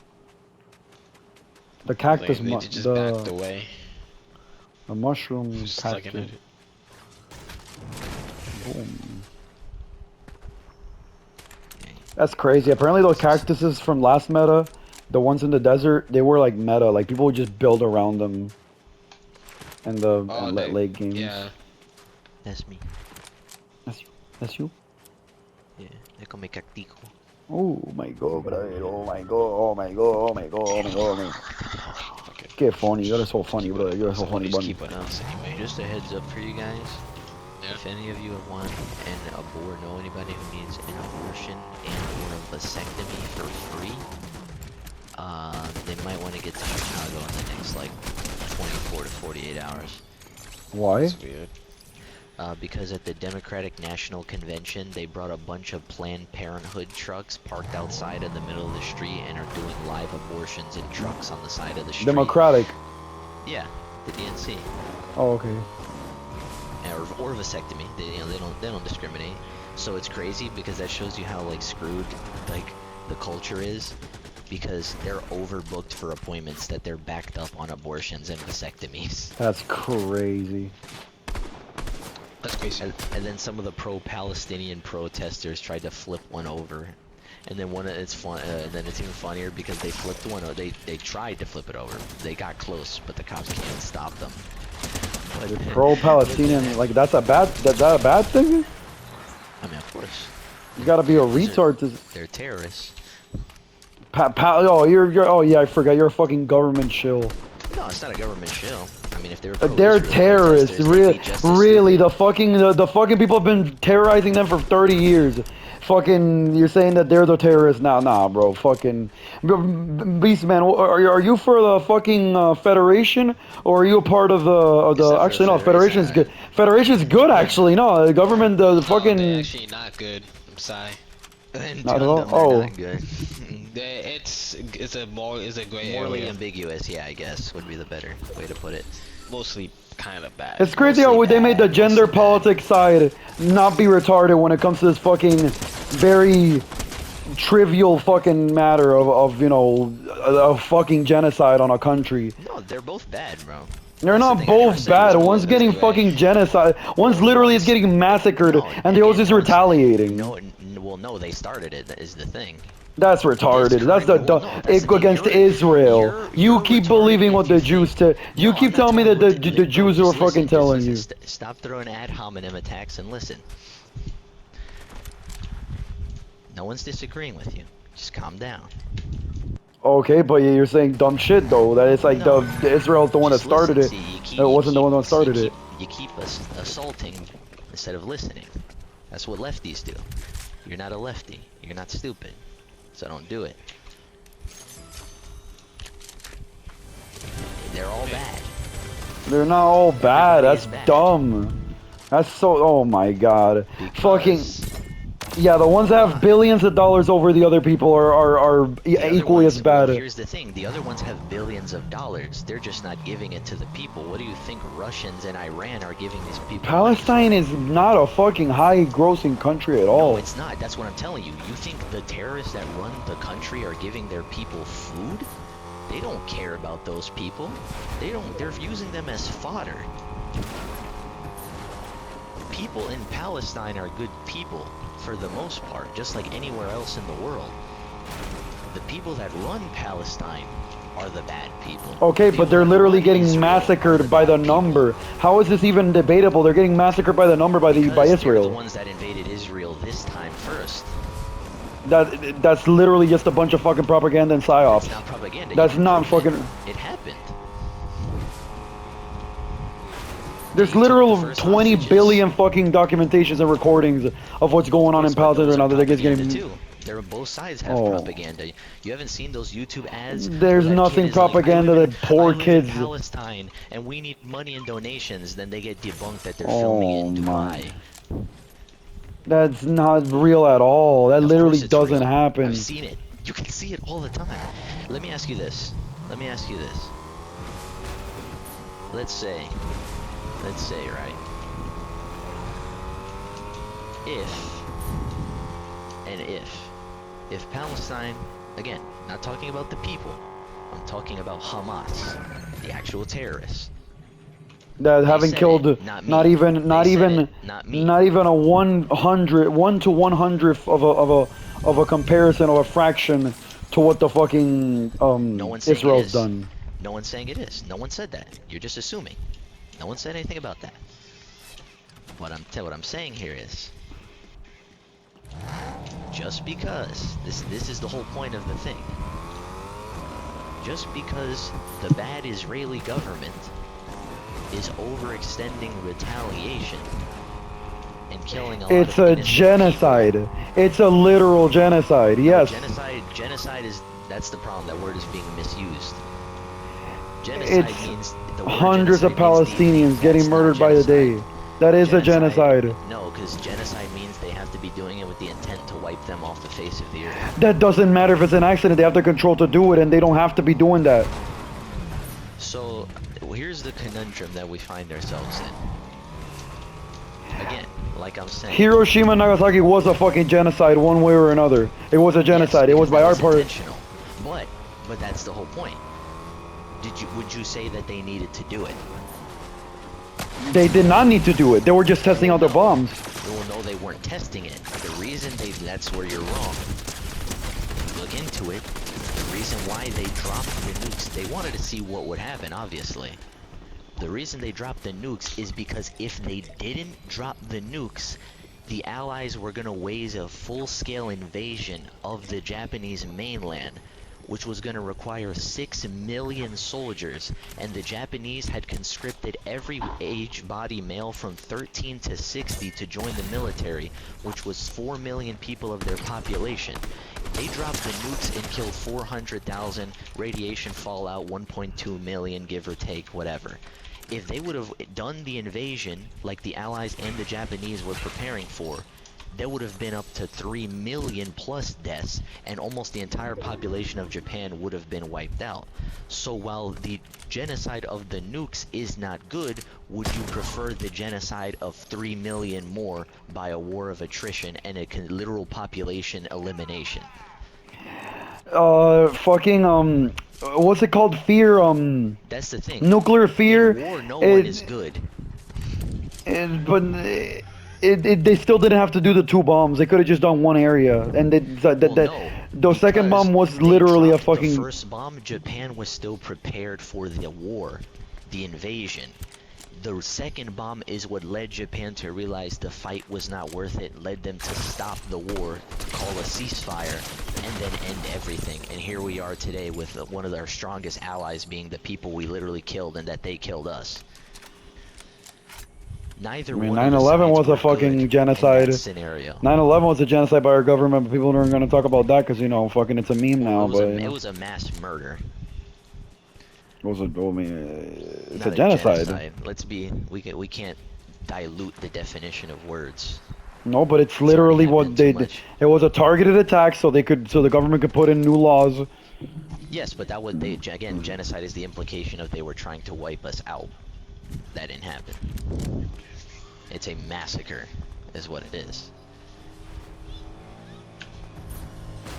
Speaker 3: The cactus,
Speaker 2: They just backed away.
Speaker 3: the mushroom
Speaker 2: Just looking at
Speaker 3: cactus.
Speaker 2: it.
Speaker 3: Boom. That's crazy. Apparently those cactuses from last meta, the ones in the desert, they were like meta. Like people would just build around them in the late games.
Speaker 2: Yeah.
Speaker 1: That's me.
Speaker 3: That's you?
Speaker 1: Yeah, they come cactico.
Speaker 3: Oh my god, brother. Oh my god. Oh my god. Oh my god. Oh my god. Oh my god.
Speaker 2: Okay.
Speaker 3: Get funny. You're so funny, brother. You're so funny,
Speaker 2: Somebody's
Speaker 3: bunny.
Speaker 2: keeping us anyway.
Speaker 1: Just a heads up for you guys.
Speaker 2: Yeah.
Speaker 1: If any of you have won or know anybody who needs an abortion and or a vasectomy for free, they might want to get to Chicago in the next like 24 to 48 hours.
Speaker 3: Why?
Speaker 2: That's weird.
Speaker 1: Because at the Democratic National Convention, they brought a bunch of Planned Parenthood trucks parked outside in the middle of the street and are doing live abortions in trucks on the side of the street.
Speaker 3: Democratic.
Speaker 1: Yeah, the DNC.
Speaker 3: Oh, okay.
Speaker 1: Or vasectomy. They don't discriminate. So it's crazy because that shows you how like screwed like the culture is, because they're overbooked for appointments that they're backed up on abortions and vasectomies.
Speaker 3: That's crazy.
Speaker 2: That's crazy.
Speaker 1: And then some of the pro-Palestinian protesters tried to flip one over, and then it's fun. And then it's even funnier because they flipped one. They tried to flip it over. They got close, but the cops can't stop them. But,
Speaker 3: Pro-Palestinian, like that's a bad thing?
Speaker 1: I mean, of course,
Speaker 3: You gotta be a retard to.
Speaker 1: they're terrorists.
Speaker 3: Oh, oh yeah, I forgot. You're a fucking government shill.
Speaker 1: No, it's not a government shill. I mean, if they were
Speaker 3: They're
Speaker 1: pro-Israel
Speaker 3: terrorists.
Speaker 1: protesters, they'd be just as
Speaker 3: Really,
Speaker 1: stupid.
Speaker 3: the fucking people have been terrorizing them for 30 years. Fucking, you're saying that they're the terrorists now? Nah, bro. Fucking, Beastman, are you for the fucking Federation, or are you a part of the? Actually, no. Federation's good. Federation's good, actually. No, the government, the fucking.
Speaker 2: They're actually not good. I'm sorry.
Speaker 3: Not at all?
Speaker 1: Gundam,
Speaker 3: Oh.
Speaker 1: they're not good.
Speaker 2: It's a gray
Speaker 1: Morally
Speaker 2: area.
Speaker 1: ambiguous, yeah, I guess would be the better way to put it.
Speaker 2: Mostly kind of bad.
Speaker 3: It's crazy how
Speaker 1: Mostly
Speaker 3: they made the
Speaker 1: bad,
Speaker 3: gender
Speaker 1: mostly bad.
Speaker 3: politics side not be retarded when it comes to this fucking very trivial fucking matter of you know, a fucking genocide on a country.
Speaker 1: No, they're both bad, bro.
Speaker 3: They're
Speaker 1: That's the
Speaker 3: not
Speaker 1: thing, I never
Speaker 3: both
Speaker 1: said
Speaker 3: bad.
Speaker 1: it was
Speaker 3: One's
Speaker 1: both
Speaker 3: getting
Speaker 1: bad.
Speaker 3: fucking genocide. One's literally is getting massacred,
Speaker 1: No,
Speaker 3: and the other's just
Speaker 1: one's-
Speaker 3: retaliating.
Speaker 1: well, no, they started it. That is the thing.
Speaker 3: That's retarded. That's the
Speaker 1: Well, no, that's the thing.
Speaker 3: against
Speaker 1: You're-
Speaker 3: Israel. You
Speaker 1: you're
Speaker 3: keep
Speaker 1: retarded
Speaker 3: believing
Speaker 1: if
Speaker 3: what
Speaker 1: you
Speaker 3: the
Speaker 1: think-
Speaker 3: Jews tell. You
Speaker 1: No,
Speaker 3: keep
Speaker 1: I'm not
Speaker 3: telling me that
Speaker 1: telling you
Speaker 3: the
Speaker 1: what
Speaker 3: Jews
Speaker 1: just
Speaker 3: are
Speaker 1: listen,
Speaker 3: fucking
Speaker 1: just
Speaker 3: telling
Speaker 1: listen.
Speaker 3: you.
Speaker 1: Stop throwing ad hominem attacks and listen. No one's disagreeing with you. Just calm down.
Speaker 3: Okay, but you're saying dumb shit though. That it's like
Speaker 1: No.
Speaker 3: the Israel's the one that
Speaker 1: Just
Speaker 3: started
Speaker 1: listen.
Speaker 3: it.
Speaker 1: See, you keep-
Speaker 3: It
Speaker 1: you
Speaker 3: wasn't the
Speaker 1: keep-
Speaker 3: one that started it.
Speaker 1: You keep assaulting instead of listening. That's what lefties do. You're not a lefty. You're not stupid. So don't do it. They're all bad.
Speaker 3: They're not all bad.
Speaker 1: Everybody
Speaker 3: That's
Speaker 1: is bad.
Speaker 3: dumb. That's so. Oh my god. Fucking.
Speaker 1: Because
Speaker 3: Yeah, the ones that have billions of dollars over the other people are
Speaker 1: the other
Speaker 3: equally
Speaker 1: ones-
Speaker 3: as bad.
Speaker 1: Well, here's the thing: the other ones have billions of dollars. They're just not giving it to the people. What do you think Russians and Iran are giving these people?
Speaker 3: Palestine is not a fucking high-grossing country at all.
Speaker 1: No, it's not. That's what I'm telling you. You think the terrorists that run the country are giving their people food? They don't care about those people. They don't. They're using them as fodder. People in Palestine are good people for the most part, just like anywhere else in the world. The people that run Palestine are the bad people.
Speaker 3: Okay,
Speaker 1: The
Speaker 3: but they're
Speaker 1: one
Speaker 3: literally
Speaker 1: in
Speaker 3: getting
Speaker 1: Israel are
Speaker 3: massacred by the
Speaker 1: bad people.
Speaker 3: number. How is this even debatable? They're getting massacred by the number by
Speaker 1: Because
Speaker 3: by
Speaker 1: they're the
Speaker 3: Israel.
Speaker 1: ones that invaded Israel this time first.
Speaker 3: That's literally just a bunch of fucking propaganda and psyops.
Speaker 1: That's not propaganda.
Speaker 3: That's
Speaker 1: You can
Speaker 3: not
Speaker 1: prove
Speaker 3: fucking.
Speaker 1: It happened.
Speaker 3: There's
Speaker 1: They took the
Speaker 3: literal
Speaker 1: first
Speaker 3: 20
Speaker 1: hostages.
Speaker 3: billion fucking documentations and recordings of what's going on in
Speaker 1: But
Speaker 3: Palestine
Speaker 1: those
Speaker 3: right
Speaker 1: are
Speaker 3: now. That gets
Speaker 1: propaganda
Speaker 3: getting.
Speaker 1: too. They're both sides have
Speaker 3: Oh.
Speaker 1: propaganda. You haven't seen those YouTube ads?
Speaker 3: There's
Speaker 1: where that
Speaker 3: nothing
Speaker 1: kid is like,
Speaker 3: propaganda
Speaker 1: I live
Speaker 3: that poor
Speaker 1: in
Speaker 3: kids.
Speaker 1: Palestine, and we need money and donations. Then they get debunked that they're filming it in
Speaker 3: Oh my.
Speaker 1: Dubai.
Speaker 3: That's not real at all. That
Speaker 1: Of
Speaker 3: literally
Speaker 1: course it's
Speaker 3: doesn't
Speaker 1: real.
Speaker 3: happen.
Speaker 1: I've seen it. You can see it all the time. Let me ask you this. Let's say, right? If Palestine, again, not talking about the people, I'm talking about Hamas, the actual terrorists.
Speaker 3: That
Speaker 1: They
Speaker 3: having
Speaker 1: said
Speaker 3: killed
Speaker 1: it, not me.
Speaker 3: not even
Speaker 1: They said it, not me.
Speaker 3: a 1 to 100th of a comparison of a fraction to what the fucking
Speaker 1: No one's saying it
Speaker 3: Israel's
Speaker 1: is.
Speaker 3: done.
Speaker 1: No one's saying it is. No one said that. You're just assuming. No one said anything about that. What I'm saying here is, just because this is the whole point of the thing. Just because the bad Israeli government is overextending retaliation and killing a lot
Speaker 3: It's
Speaker 1: of
Speaker 3: a
Speaker 1: innocent
Speaker 3: genocide.
Speaker 1: people.
Speaker 3: It's a literal genocide. Yes.
Speaker 1: Genocide is, that's the problem. That word is being misused. Genocide
Speaker 3: It's
Speaker 1: means the word
Speaker 3: hundreds of
Speaker 1: genocide means
Speaker 3: Palestinians
Speaker 1: that's
Speaker 3: getting
Speaker 1: not
Speaker 3: murdered by the day.
Speaker 1: genocide.
Speaker 3: That is a genocide.
Speaker 1: No, because genocide means they have to be doing it with the intent to wipe them off the face of the earth.
Speaker 3: That doesn't matter if it's an accident. They have the control to do it, and they don't have to be doing that.
Speaker 1: So, here's the conundrum that we find ourselves in. Again, like I'm saying.
Speaker 3: Hiroshima and Nagasaki was a fucking genocide one way or another. It was a genocide.
Speaker 1: Yes,
Speaker 3: It was by
Speaker 1: that
Speaker 3: our
Speaker 1: was
Speaker 3: part.
Speaker 1: intentional. But that's the whole point. Would you say that they needed to do it?
Speaker 3: They did not need to do it. They were just testing out their bombs.
Speaker 1: Well, no, they weren't testing it. The reason that's where you're wrong. Look into it. The reason why they dropped the nukes, they wanted to see what would happen, obviously. The reason they dropped the nukes is because if they didn't drop the nukes, the Allies were going to wage a full-scale invasion of the Japanese mainland, which was going to require 6 million soldiers, and the Japanese had conscripted every age-body male from 13 to 60 to join the military, which was 4 million people of their population. They dropped the nukes and killed 400,000, radiation fallout 1.2 million, give or take, whatever. If they would have done the invasion like the Allies and the Japanese were preparing for, there would have been up to 3 million plus deaths, and almost the entire population of Japan would have been wiped out. So while the genocide of the nukes is not good, would you prefer the genocide of 3 million more by a war of attrition and a literal population elimination?
Speaker 3: What's it called? Fear,
Speaker 1: That's the thing.
Speaker 3: nuclear fear.
Speaker 1: In war, no one is good.
Speaker 3: They still didn't have to do the 2 bombs. They could have just done one area, and the second bomb was
Speaker 1: They
Speaker 3: literally a
Speaker 1: dropped
Speaker 3: fucking.
Speaker 1: The first bomb, Japan was still prepared for the war, the invasion. The second bomb is what led Japan to realize the fight was not worth it, led them to stop the war, call a ceasefire, and then end everything. And here we are today with one of our strongest allies being the people we literally killed and that they killed us. Neither one
Speaker 3: 9/11 was a fucking genocide.
Speaker 1: Scenario.
Speaker 3: 9/11 was a genocide by our government, but people aren't going to talk about that because, fucking it's a meme now.
Speaker 1: It was a mass murder.
Speaker 3: It's
Speaker 1: Not
Speaker 3: a genocide.
Speaker 1: We can't dilute the definition of words.
Speaker 3: No, but it's literally what they did. It was a targeted attack, so the government could put in new laws.
Speaker 1: Yes, but again, genocide is the implication of they were trying to wipe us out. That didn't happen. It's a massacre, is what it is.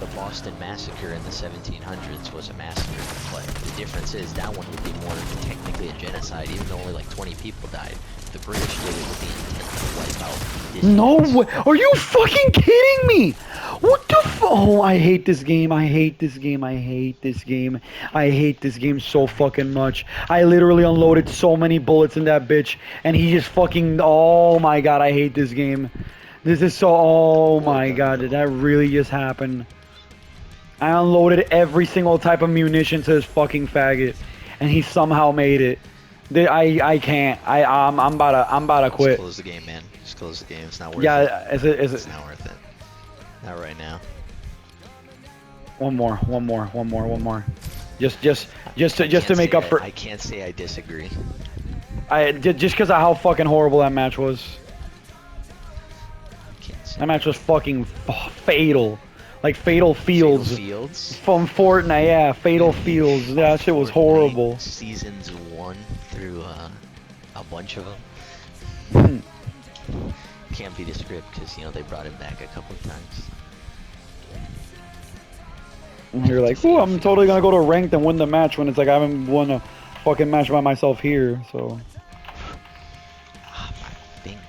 Speaker 1: The Boston Massacre in the 1700s was a massacre, but the difference is that one would be more technically a genocide, even though only like 20 people died. The British did it with the intent to wipe out.
Speaker 3: No way! Are you fucking kidding me? What the Oh, I hate this game. I hate this game. I hate this game. I hate this game so fucking much. I literally unloaded so many bullets in that bitch, and he just fucking. Oh my god, I hate this game. This is so. Oh my god, did that really just happen? I unloaded every single type of munition to this fucking faggot, and he somehow made it. I can't. I'm about to quit.
Speaker 1: Just close the game, man. Just close the game. It's not worth it.
Speaker 3: Yeah, is it?
Speaker 1: It's not worth it. Not right now.
Speaker 3: One more. Just to make up for.
Speaker 1: I can't say I disagree.
Speaker 3: Just because of how fucking horrible that match was.
Speaker 1: Can't say.
Speaker 3: That match was fucking fatal. Like Fatal Fields.
Speaker 1: Fatal Fields?
Speaker 3: From Fortnite, yeah, Fatal Fields. That shit was
Speaker 1: Fortnite
Speaker 3: horrible.
Speaker 1: Seasons 1 through a bunch of them. Can't be the script because, you know, they brought it back a couple of times.
Speaker 3: And you're like, oh, I'm totally gonna go to ranked and win the match when it's like I haven't won a fucking match by myself here, so.
Speaker 1: Ah, my finger.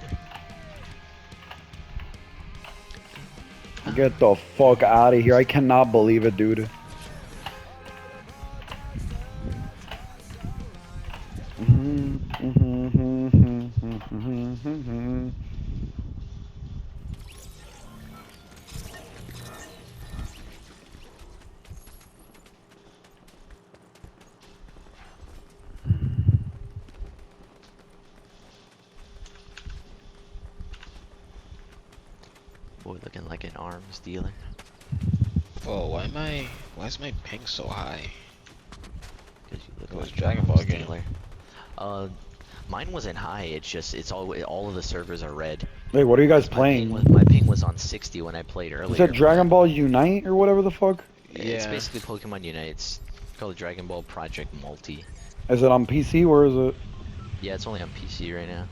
Speaker 3: Get the fuck out of here. I cannot believe it, dude.
Speaker 1: Boy, looking like an arms dealer.
Speaker 2: Oh, why is my ping so high?
Speaker 1: Because you look
Speaker 2: It was
Speaker 1: like
Speaker 2: Dragon
Speaker 1: an
Speaker 2: Ball
Speaker 1: arms
Speaker 2: game.
Speaker 1: dealer. Mine wasn't high. It's just all of the servers are red.
Speaker 3: Wait, what are you guys
Speaker 1: My
Speaker 3: playing?
Speaker 1: ping was on 60 when I played earlier.
Speaker 3: Is that Dragon Ball Unite or whatever the fuck?
Speaker 1: It's
Speaker 2: Yeah.
Speaker 1: basically Pokemon Unite. It's called Dragon Ball Project Multi.
Speaker 3: Is it on PC or is it?
Speaker 1: Yeah, it's only on PC right now.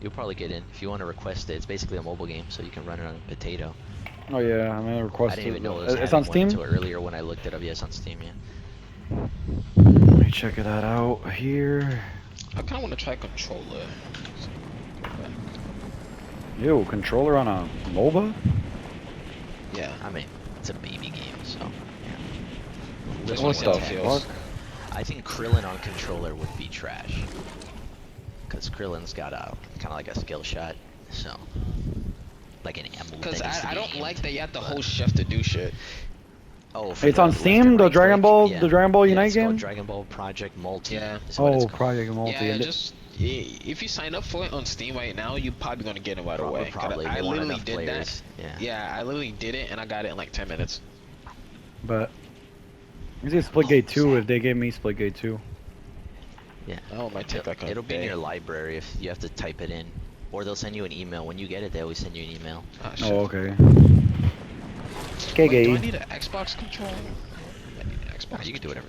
Speaker 1: You'll probably get in if you want to request it. It's basically a mobile game, so you can run it on a potato.
Speaker 3: Oh yeah, I mean, I
Speaker 1: I
Speaker 3: requested.
Speaker 1: didn't even know it was
Speaker 3: It's on Steam.
Speaker 1: until earlier when I looked it up. Yes, on Steam. Yeah.
Speaker 3: Let me check it out here.
Speaker 2: I kind of want to try controller.
Speaker 3: Ew, controller on a MOBA?
Speaker 2: Yeah.
Speaker 1: I mean, it's a baby game, so. Yeah.
Speaker 2: Just
Speaker 3: What
Speaker 2: want
Speaker 3: the
Speaker 2: to see how it feels.
Speaker 3: fuck?
Speaker 1: I think Krillin on controller would be trash. Because Krillin's got a kind of like a skill shot, so. Like an emblem.
Speaker 2: Because
Speaker 1: that needs to
Speaker 2: I
Speaker 1: be
Speaker 2: don't
Speaker 1: aimed,
Speaker 2: like that you have to
Speaker 1: but-
Speaker 2: hold shift to do shit.
Speaker 1: Oh, for
Speaker 3: It's
Speaker 1: the
Speaker 3: on
Speaker 1: left
Speaker 3: Steam,
Speaker 1: and
Speaker 3: the
Speaker 1: right
Speaker 3: Dragon
Speaker 1: click?
Speaker 3: Ball-
Speaker 1: Yeah.
Speaker 3: the Dragon Ball
Speaker 1: Yeah,
Speaker 3: Unite
Speaker 1: it's called
Speaker 3: game?
Speaker 1: Dragon Ball Project Multi.
Speaker 2: Yeah.
Speaker 1: Is what it's called.
Speaker 3: Project Multi.
Speaker 2: Yeah, just if you sign up for it on Steam right now, you're probably gonna get it right away. 'Cause
Speaker 1: Probably.
Speaker 2: I
Speaker 1: They want
Speaker 2: literally
Speaker 1: enough
Speaker 2: did
Speaker 1: players.
Speaker 2: that.
Speaker 1: Yeah.
Speaker 2: Yeah, I literally did it and I got it in like 10 minutes.
Speaker 3: But I see Splitgate 2 if they gave me Splitgate 2.
Speaker 1: Yeah.
Speaker 2: Oh, it might take like a
Speaker 1: It'll be in
Speaker 2: day.
Speaker 1: your library if you have to type it in. Or they'll send you an email. When you get it, they always send you an email.
Speaker 2: Ah, shit.
Speaker 3: Oh, okay.
Speaker 2: Wait, do I
Speaker 3: KG.
Speaker 2: need an Xbox controller? I need an Xbox.
Speaker 1: You can do whatever.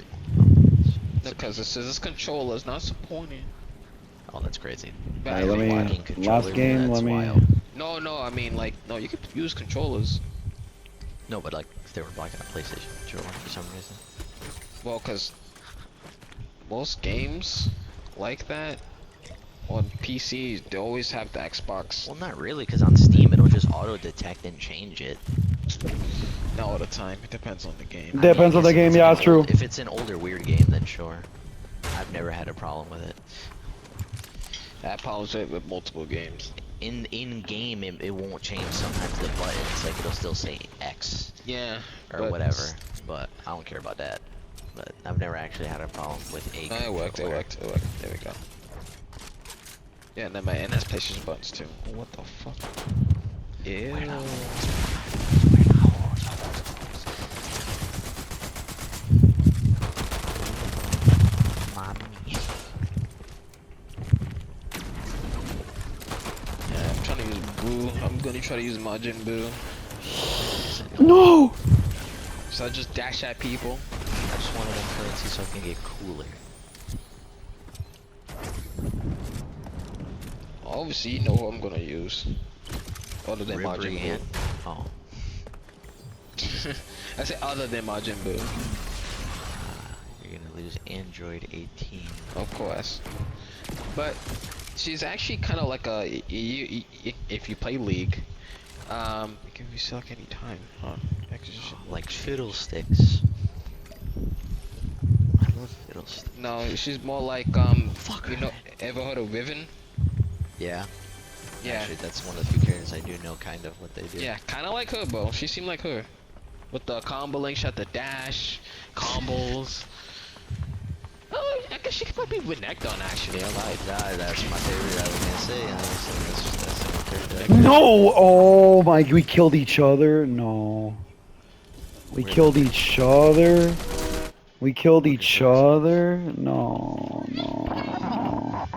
Speaker 2: No, because it says this controller is not supported.
Speaker 1: Oh, that's crazy.
Speaker 2: Alright,
Speaker 3: let me-
Speaker 1: Locking controller,
Speaker 3: last game,
Speaker 1: that's
Speaker 3: let me-
Speaker 1: wild.
Speaker 2: No, I mean like, no, you could use controllers.
Speaker 1: No, but like, if they were blocking a PlayStation controller for some reason.
Speaker 2: Well, because most games like that on PCs, they always have the Xbox.
Speaker 1: Well, not really, because on Steam it'll just auto-detect and change it.
Speaker 2: Not all the time. It depends on the game.
Speaker 3: Depends on the
Speaker 1: If
Speaker 3: game,
Speaker 1: it's
Speaker 3: yeah,
Speaker 1: an
Speaker 3: that's true.
Speaker 1: If it's an older weird game, then sure. I've never had a problem with it.
Speaker 2: I have problems with multiple games.
Speaker 1: In game, it won't change sometimes the buttons. Like it'll still say X
Speaker 2: Yeah.
Speaker 1: or
Speaker 2: but
Speaker 1: whatever. But I don't care about that. But I've never actually had a problem with a.
Speaker 2: No, it worked. It
Speaker 1: controller.
Speaker 2: worked. It worked. There we go. Yeah, and then my NS PlayStation buttons too. What the fuck? Ew.
Speaker 1: Mommy.
Speaker 2: Yeah, I'm trying to use Boo. I'm gonna try to use Majin Buu.
Speaker 3: No!
Speaker 2: So I just dash at people.
Speaker 1: I just wanted them currency so I can get cooler.
Speaker 2: Obviously, you know who I'm gonna use. Other than Majin
Speaker 1: Ribrianne.
Speaker 2: Buu.
Speaker 1: Oh.
Speaker 2: I said other than Majin Buu.
Speaker 1: You're gonna lose Android 18.
Speaker 2: Of course. But she's actually kind of like a if you play League, It can be select any time. Huh. Acquisition.
Speaker 1: Like fiddlesticks. I love fiddlesticks.
Speaker 2: No, she's more like
Speaker 1: Fuck
Speaker 2: you
Speaker 1: her.
Speaker 2: know, ever heard of Riven?
Speaker 1: Yeah.
Speaker 2: Yeah.
Speaker 1: Actually, that's one of the few characters I do know kind of what they do.
Speaker 2: Yeah, kind of like her, bro. She seemed like her. With the combo link shot, the dash, combos. Oh, I guess she could probably be with Necton actually. I like.
Speaker 1: That's my favorite. I was gonna say. That's my favorite.
Speaker 3: No! Oh my, we killed each other? No. We
Speaker 1: Really?
Speaker 3: killed each other? We killed
Speaker 1: Okay,
Speaker 3: each
Speaker 1: thanks.
Speaker 3: other? No, no, no.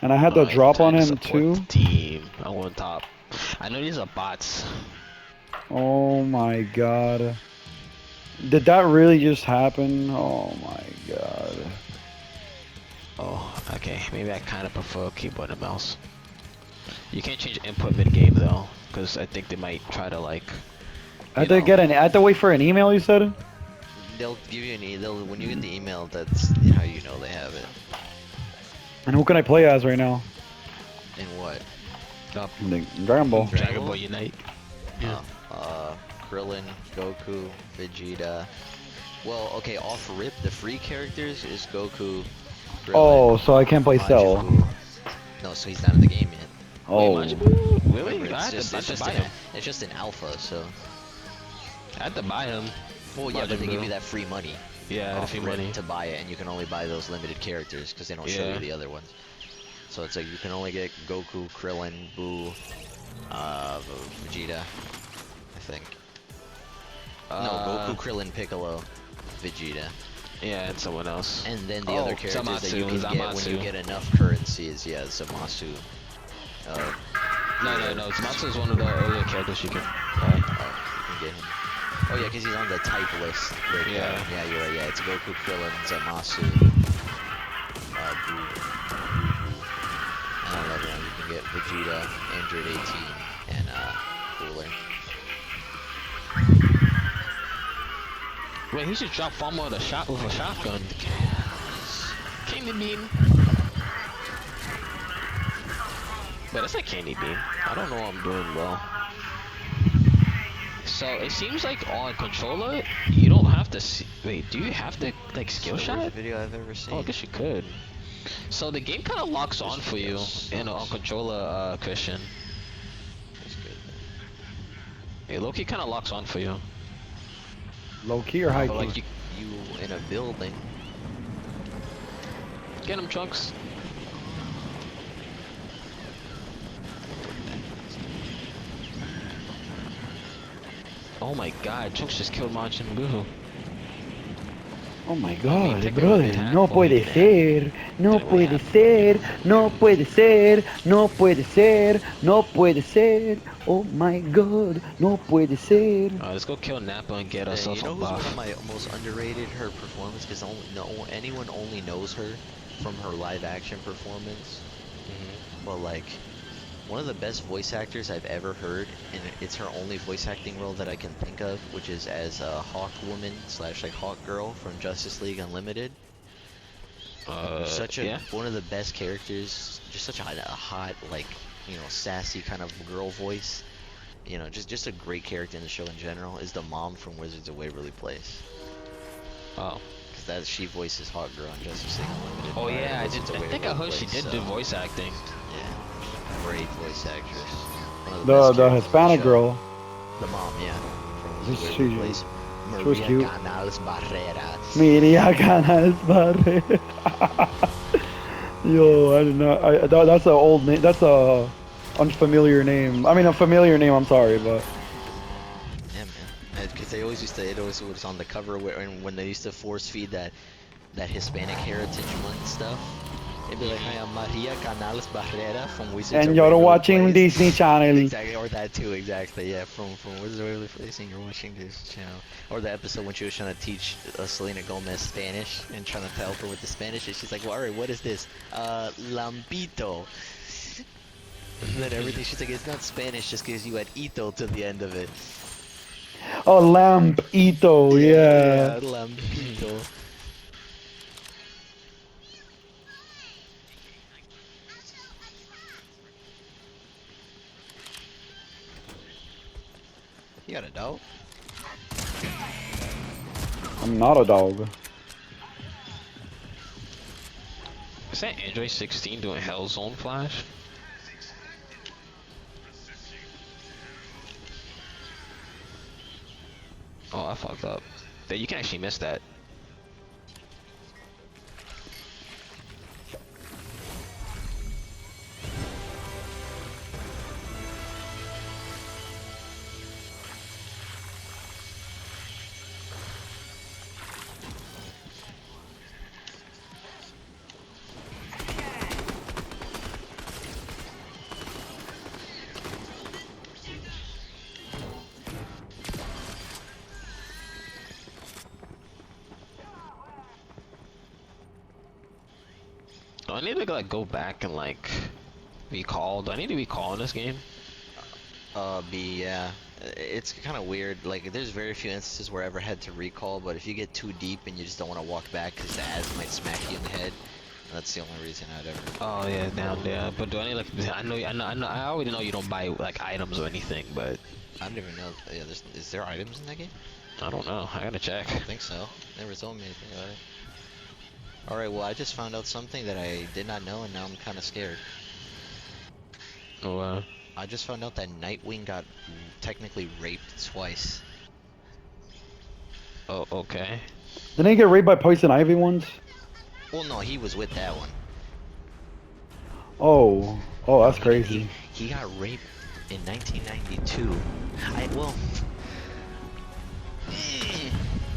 Speaker 3: And I had the
Speaker 2: Alright,
Speaker 3: drop on
Speaker 2: time to
Speaker 3: him
Speaker 2: support
Speaker 3: too?
Speaker 2: the team. I want top. I know these are bots.
Speaker 3: Oh my god. Did that really just happen? Oh my god.
Speaker 2: Oh, okay. Maybe I kind of prefer keyboard and mouse. You can't change input mid game though, because I think they might try to like.
Speaker 3: I had to get an. I had to wait for an email. You said?
Speaker 1: They'll give you an email. When you get the email, that's how you know they have it.
Speaker 3: And who can I play as right now?
Speaker 1: In what?
Speaker 3: Dragon Ball.
Speaker 2: Dragon Ball Unite. Yeah.
Speaker 1: Krillin, Goku, Vegeta. Well, okay, off rip, the free characters is Goku. Krillin,
Speaker 3: Oh, so I can't play
Speaker 1: Majin
Speaker 3: Cell.
Speaker 1: Buu. No, so he's not in the game yet.
Speaker 3: Oh.
Speaker 2: Wait, Majin Buu? Really?
Speaker 1: Remember,
Speaker 2: I
Speaker 1: it's
Speaker 2: had to
Speaker 1: just
Speaker 2: buy
Speaker 1: an,
Speaker 2: him.
Speaker 1: it's just an alpha, so.
Speaker 2: I had to buy him.
Speaker 1: Well, yeah, but
Speaker 2: Majin
Speaker 1: they give
Speaker 2: Buu.
Speaker 1: you that free money.
Speaker 2: Yeah, the
Speaker 1: off
Speaker 2: free
Speaker 1: rip
Speaker 2: money.
Speaker 1: to buy it, and you can only buy those limited characters because they don't show
Speaker 2: Yeah.
Speaker 1: you the other ones. So it's like you can only get Goku, Krillin, Buu, Vegeta, I think. No, Goku, Krillin, Piccolo, Vegeta.
Speaker 2: Yeah, and someone else.
Speaker 1: And then the
Speaker 2: Oh,
Speaker 1: other characters that you
Speaker 2: Zamatsu,
Speaker 1: can get when you
Speaker 2: Zamatsu.
Speaker 1: get enough currencies, yeah, Zamasu.
Speaker 2: No. Zamatsu is one of the earlier characters you can buy.
Speaker 1: You can get him. Oh yeah, because he's on the type list. With,
Speaker 2: Yeah.
Speaker 1: yeah, you're right. Yeah, it's Goku, Krillin, Zamasu, Buu. And another one, you can get Vegeta, Android 18, and Cooler.
Speaker 2: Wait, he should drop Farmer with a shotgun. Candy bean. But it's a candy bean. I don't know what I'm doing well. So it seems like on controller, you don't have to see. Wait, do you have to like skill
Speaker 1: It's the
Speaker 2: shot?
Speaker 1: worst video I've ever seen.
Speaker 2: Oh, I guess you could. So the game kind of locks on
Speaker 1: This
Speaker 2: for you
Speaker 1: video
Speaker 2: in on
Speaker 1: sucks.
Speaker 2: controller, Christian.
Speaker 1: It's good.
Speaker 2: Hey, Loki kind of locks on for you.
Speaker 3: Low key or high
Speaker 2: But
Speaker 3: key?
Speaker 2: like you
Speaker 1: You in a building.
Speaker 2: get him, Trunks. Oh my God, Trunks just killed Majin Buu.
Speaker 3: Oh my god,
Speaker 2: Piccolo
Speaker 3: brother.
Speaker 2: did have-
Speaker 3: No
Speaker 2: oh, he
Speaker 3: puede
Speaker 2: did
Speaker 3: ser. No
Speaker 2: Didn't we
Speaker 3: puede
Speaker 2: have-
Speaker 3: ser. No puede ser. No puede ser. No puede ser. Oh my god. No puede ser.
Speaker 2: Let's go kill Nappa and get ourselves
Speaker 1: You know
Speaker 2: a
Speaker 1: who's one
Speaker 2: buff.
Speaker 1: of my most underrated? Her performance, because anyone only knows her from her live action performance. Well, like one of the best voice actors I've ever heard, and it's her only voice acting role that I can think of, which is as a Hawk Woman / like Hawk Girl from Justice League Unlimited. Such a
Speaker 2: Yeah.
Speaker 1: one of the best characters, just such a hot, like, sassy kind of girl voice. Just a great character in the show in general. Is the mom from Wizards of Waverly Place,
Speaker 2: Oh.
Speaker 1: because she voices Hawk Girl in Justice League Unlimited.
Speaker 2: Oh
Speaker 1: by
Speaker 2: yeah,
Speaker 1: Wizards of
Speaker 2: I think I
Speaker 1: Waverly
Speaker 2: heard she
Speaker 1: Place,
Speaker 2: did do
Speaker 1: so,
Speaker 2: voice acting.
Speaker 1: Yeah, great voice actress. One of
Speaker 3: The
Speaker 1: best characters in
Speaker 3: Hispanic
Speaker 1: show.
Speaker 3: girl.
Speaker 1: The mom, yeah. From
Speaker 3: She-
Speaker 1: Waverly
Speaker 3: she-
Speaker 1: Place.
Speaker 3: she was
Speaker 1: Maria
Speaker 3: cute.
Speaker 1: Canales Barrera.
Speaker 3: Miria Ganas Barre. Yo, I did not. That's an old name. That's a unfamiliar name. I mean, a familiar name. I'm sorry, but
Speaker 1: Yeah, man. Because they always used to. It always was on the cover when they used to force feed that Hispanic Heritage Month stuff. It'd be like, I am Maria Canales Barrera from Wizards of
Speaker 3: and you're
Speaker 1: Waverly
Speaker 3: watching
Speaker 1: Place.
Speaker 3: Disney Channel.
Speaker 1: Exactly, or that too, exactly, yeah, from Wizards of Waverly Place, and you're watching this channel. Or the episode when she was trying to teach Selena Gomez Spanish and trying to help her with the Spanish, and she's like, well, alright, what is this? Lampito. And then everything, she's like, it's not Spanish just because you add ito to the end of it.
Speaker 3: Oh, Lamp Ito, yeah.
Speaker 1: Lampito. got a dog?
Speaker 3: I'm not a dog.
Speaker 2: Is that Android 16 doing Hellzone Flash? Oh, I fucked up. You can actually miss that. Do I need to like go back and like recall? Do I need to recall in this game?
Speaker 1: Yeah. It's kind of weird. Like, there's very few instances where I ever had to recall, but if you get too deep and you just don't want to walk back because the ads might smack you in the head, that's the only reason I'd ever.
Speaker 2: Oh yeah, down there. But do I need like? I already know you don't buy like items or anything, but
Speaker 1: I don't even know. Yeah, is there items in that game?
Speaker 2: I don't know. I gotta check.
Speaker 1: I don't think so. Never told me anything about it. Alright, well, I just found out something that I did not know, and now I'm kind of scared.
Speaker 2: Oh,
Speaker 1: I just found out that Nightwing got technically raped twice.
Speaker 2: oh, okay.
Speaker 3: Didn't he get raped by Poison Ivy once?
Speaker 1: Well, no, he was with that one.
Speaker 3: Oh. Oh, that's
Speaker 1: He-
Speaker 3: crazy.
Speaker 1: He got raped in 1992.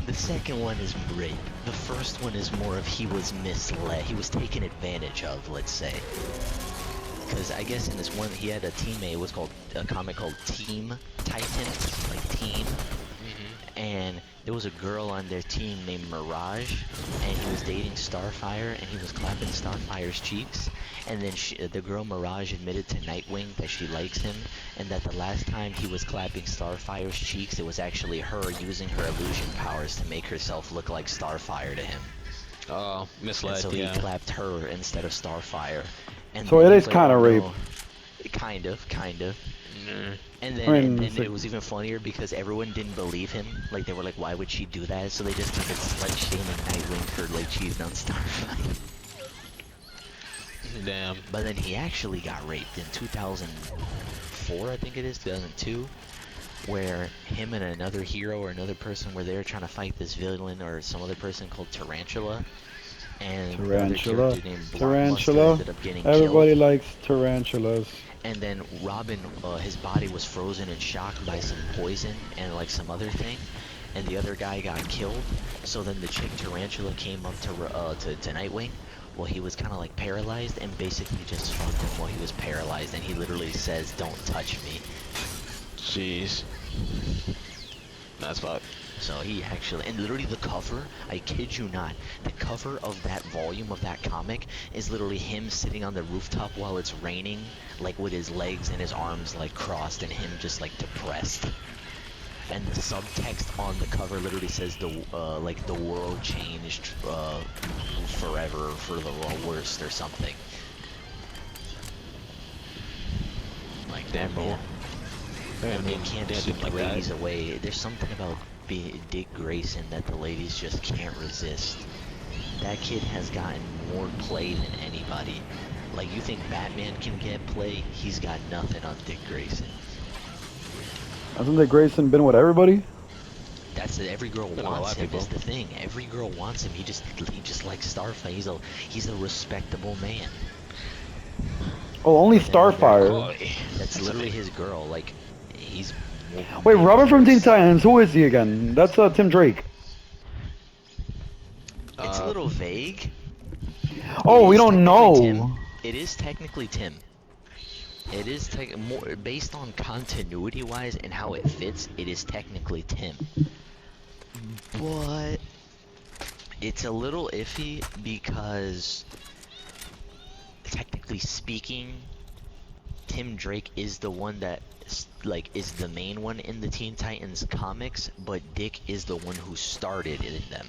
Speaker 1: The second one is rape. The first one is more of he was misled. He was taken advantage of, let's say. Because I guess in this one, he had a teammate. It was called a comic called Team Titans, like Team. And there was a girl on their team named Mirage, and he was dating Starfire, and he was clapping Starfire's cheeks. And then the girl Mirage admitted to Nightwing that she likes him, and that the last time he was clapping Starfire's cheeks, it was actually her using her illusion powers to make herself look like Starfire to him.
Speaker 2: Oh,
Speaker 1: And
Speaker 2: misled.
Speaker 1: so
Speaker 2: Yeah.
Speaker 1: he clapped her instead of Starfire. And
Speaker 3: So
Speaker 1: then
Speaker 3: it
Speaker 1: he
Speaker 3: is
Speaker 1: was like,
Speaker 3: kinda
Speaker 1: "Oh,
Speaker 3: rape."
Speaker 1: no." Kind of.
Speaker 2: Mm.
Speaker 1: And then,
Speaker 3: I mean, it's
Speaker 1: it
Speaker 3: like-
Speaker 1: was even funnier because everyone didn't believe him. Like, they were like, why would she do that? So they just started slut-shaming Nightwing for, like, cheating on Starfire.
Speaker 2: Damn.
Speaker 1: But then he actually got raped in 2004, I think it is, 2002, where him and another hero or another person were there trying to fight this villain or some other person called Tarantula. And another
Speaker 3: Tarantula.
Speaker 1: character named Blockbuster
Speaker 3: Tarantula.
Speaker 1: ended up getting
Speaker 3: Everybody
Speaker 1: killed.
Speaker 3: likes tarantulas.
Speaker 1: And then Robin, his body was frozen and shocked by some poison and like some other thing, and the other guy got killed. So then the chick Tarantula came up to Nightwing. Well, he was kind of like paralyzed and basically just fucked him while he was paralyzed, and he literally says, "Don't touch me."
Speaker 2: Jeez. That's fucked.
Speaker 1: So he actually, and literally the cover, I kid you not, the cover of that volume of that comic is literally him sitting on the rooftop while it's raining, like with his legs and his arms like crossed, and him just like depressed. And the subtext on the cover literally says like the world changed forever for the worst or something. Like that,
Speaker 2: Damn, bro.
Speaker 1: man. And they can't
Speaker 2: Damn,
Speaker 1: keep the
Speaker 2: like that.
Speaker 1: ladies away. There's something about Dick Grayson that the ladies just can't resist. That kid has gotten more play than anybody. Like, you think Batman can get play? He's got nothing on Dick Grayson.
Speaker 3: Hasn't Dick Grayson been with everybody?
Speaker 1: That's it. Every girl
Speaker 2: Been a lot
Speaker 1: wants
Speaker 2: of
Speaker 1: him.
Speaker 2: people.
Speaker 1: Is the thing. Every girl wants him. He just likes Starfire. He's a respectable man.
Speaker 3: Oh, only
Speaker 1: And then
Speaker 3: Starfire.
Speaker 2: Boy.
Speaker 1: That's literally his girl. Like, he's.
Speaker 3: Wait, Robin from Teen Titans, who is he again? That's Tim Drake.
Speaker 1: It's a little vague.
Speaker 3: Oh,
Speaker 1: It
Speaker 3: we
Speaker 1: is
Speaker 3: don't
Speaker 1: technically
Speaker 3: know.
Speaker 1: Tim. It is technically Tim. It is more based on continuity wise and how it fits. It is technically Tim, but it's a little iffy because technically speaking, Tim Drake is the one that is the main one in the Teen Titans comics, but Dick is the one who started in them.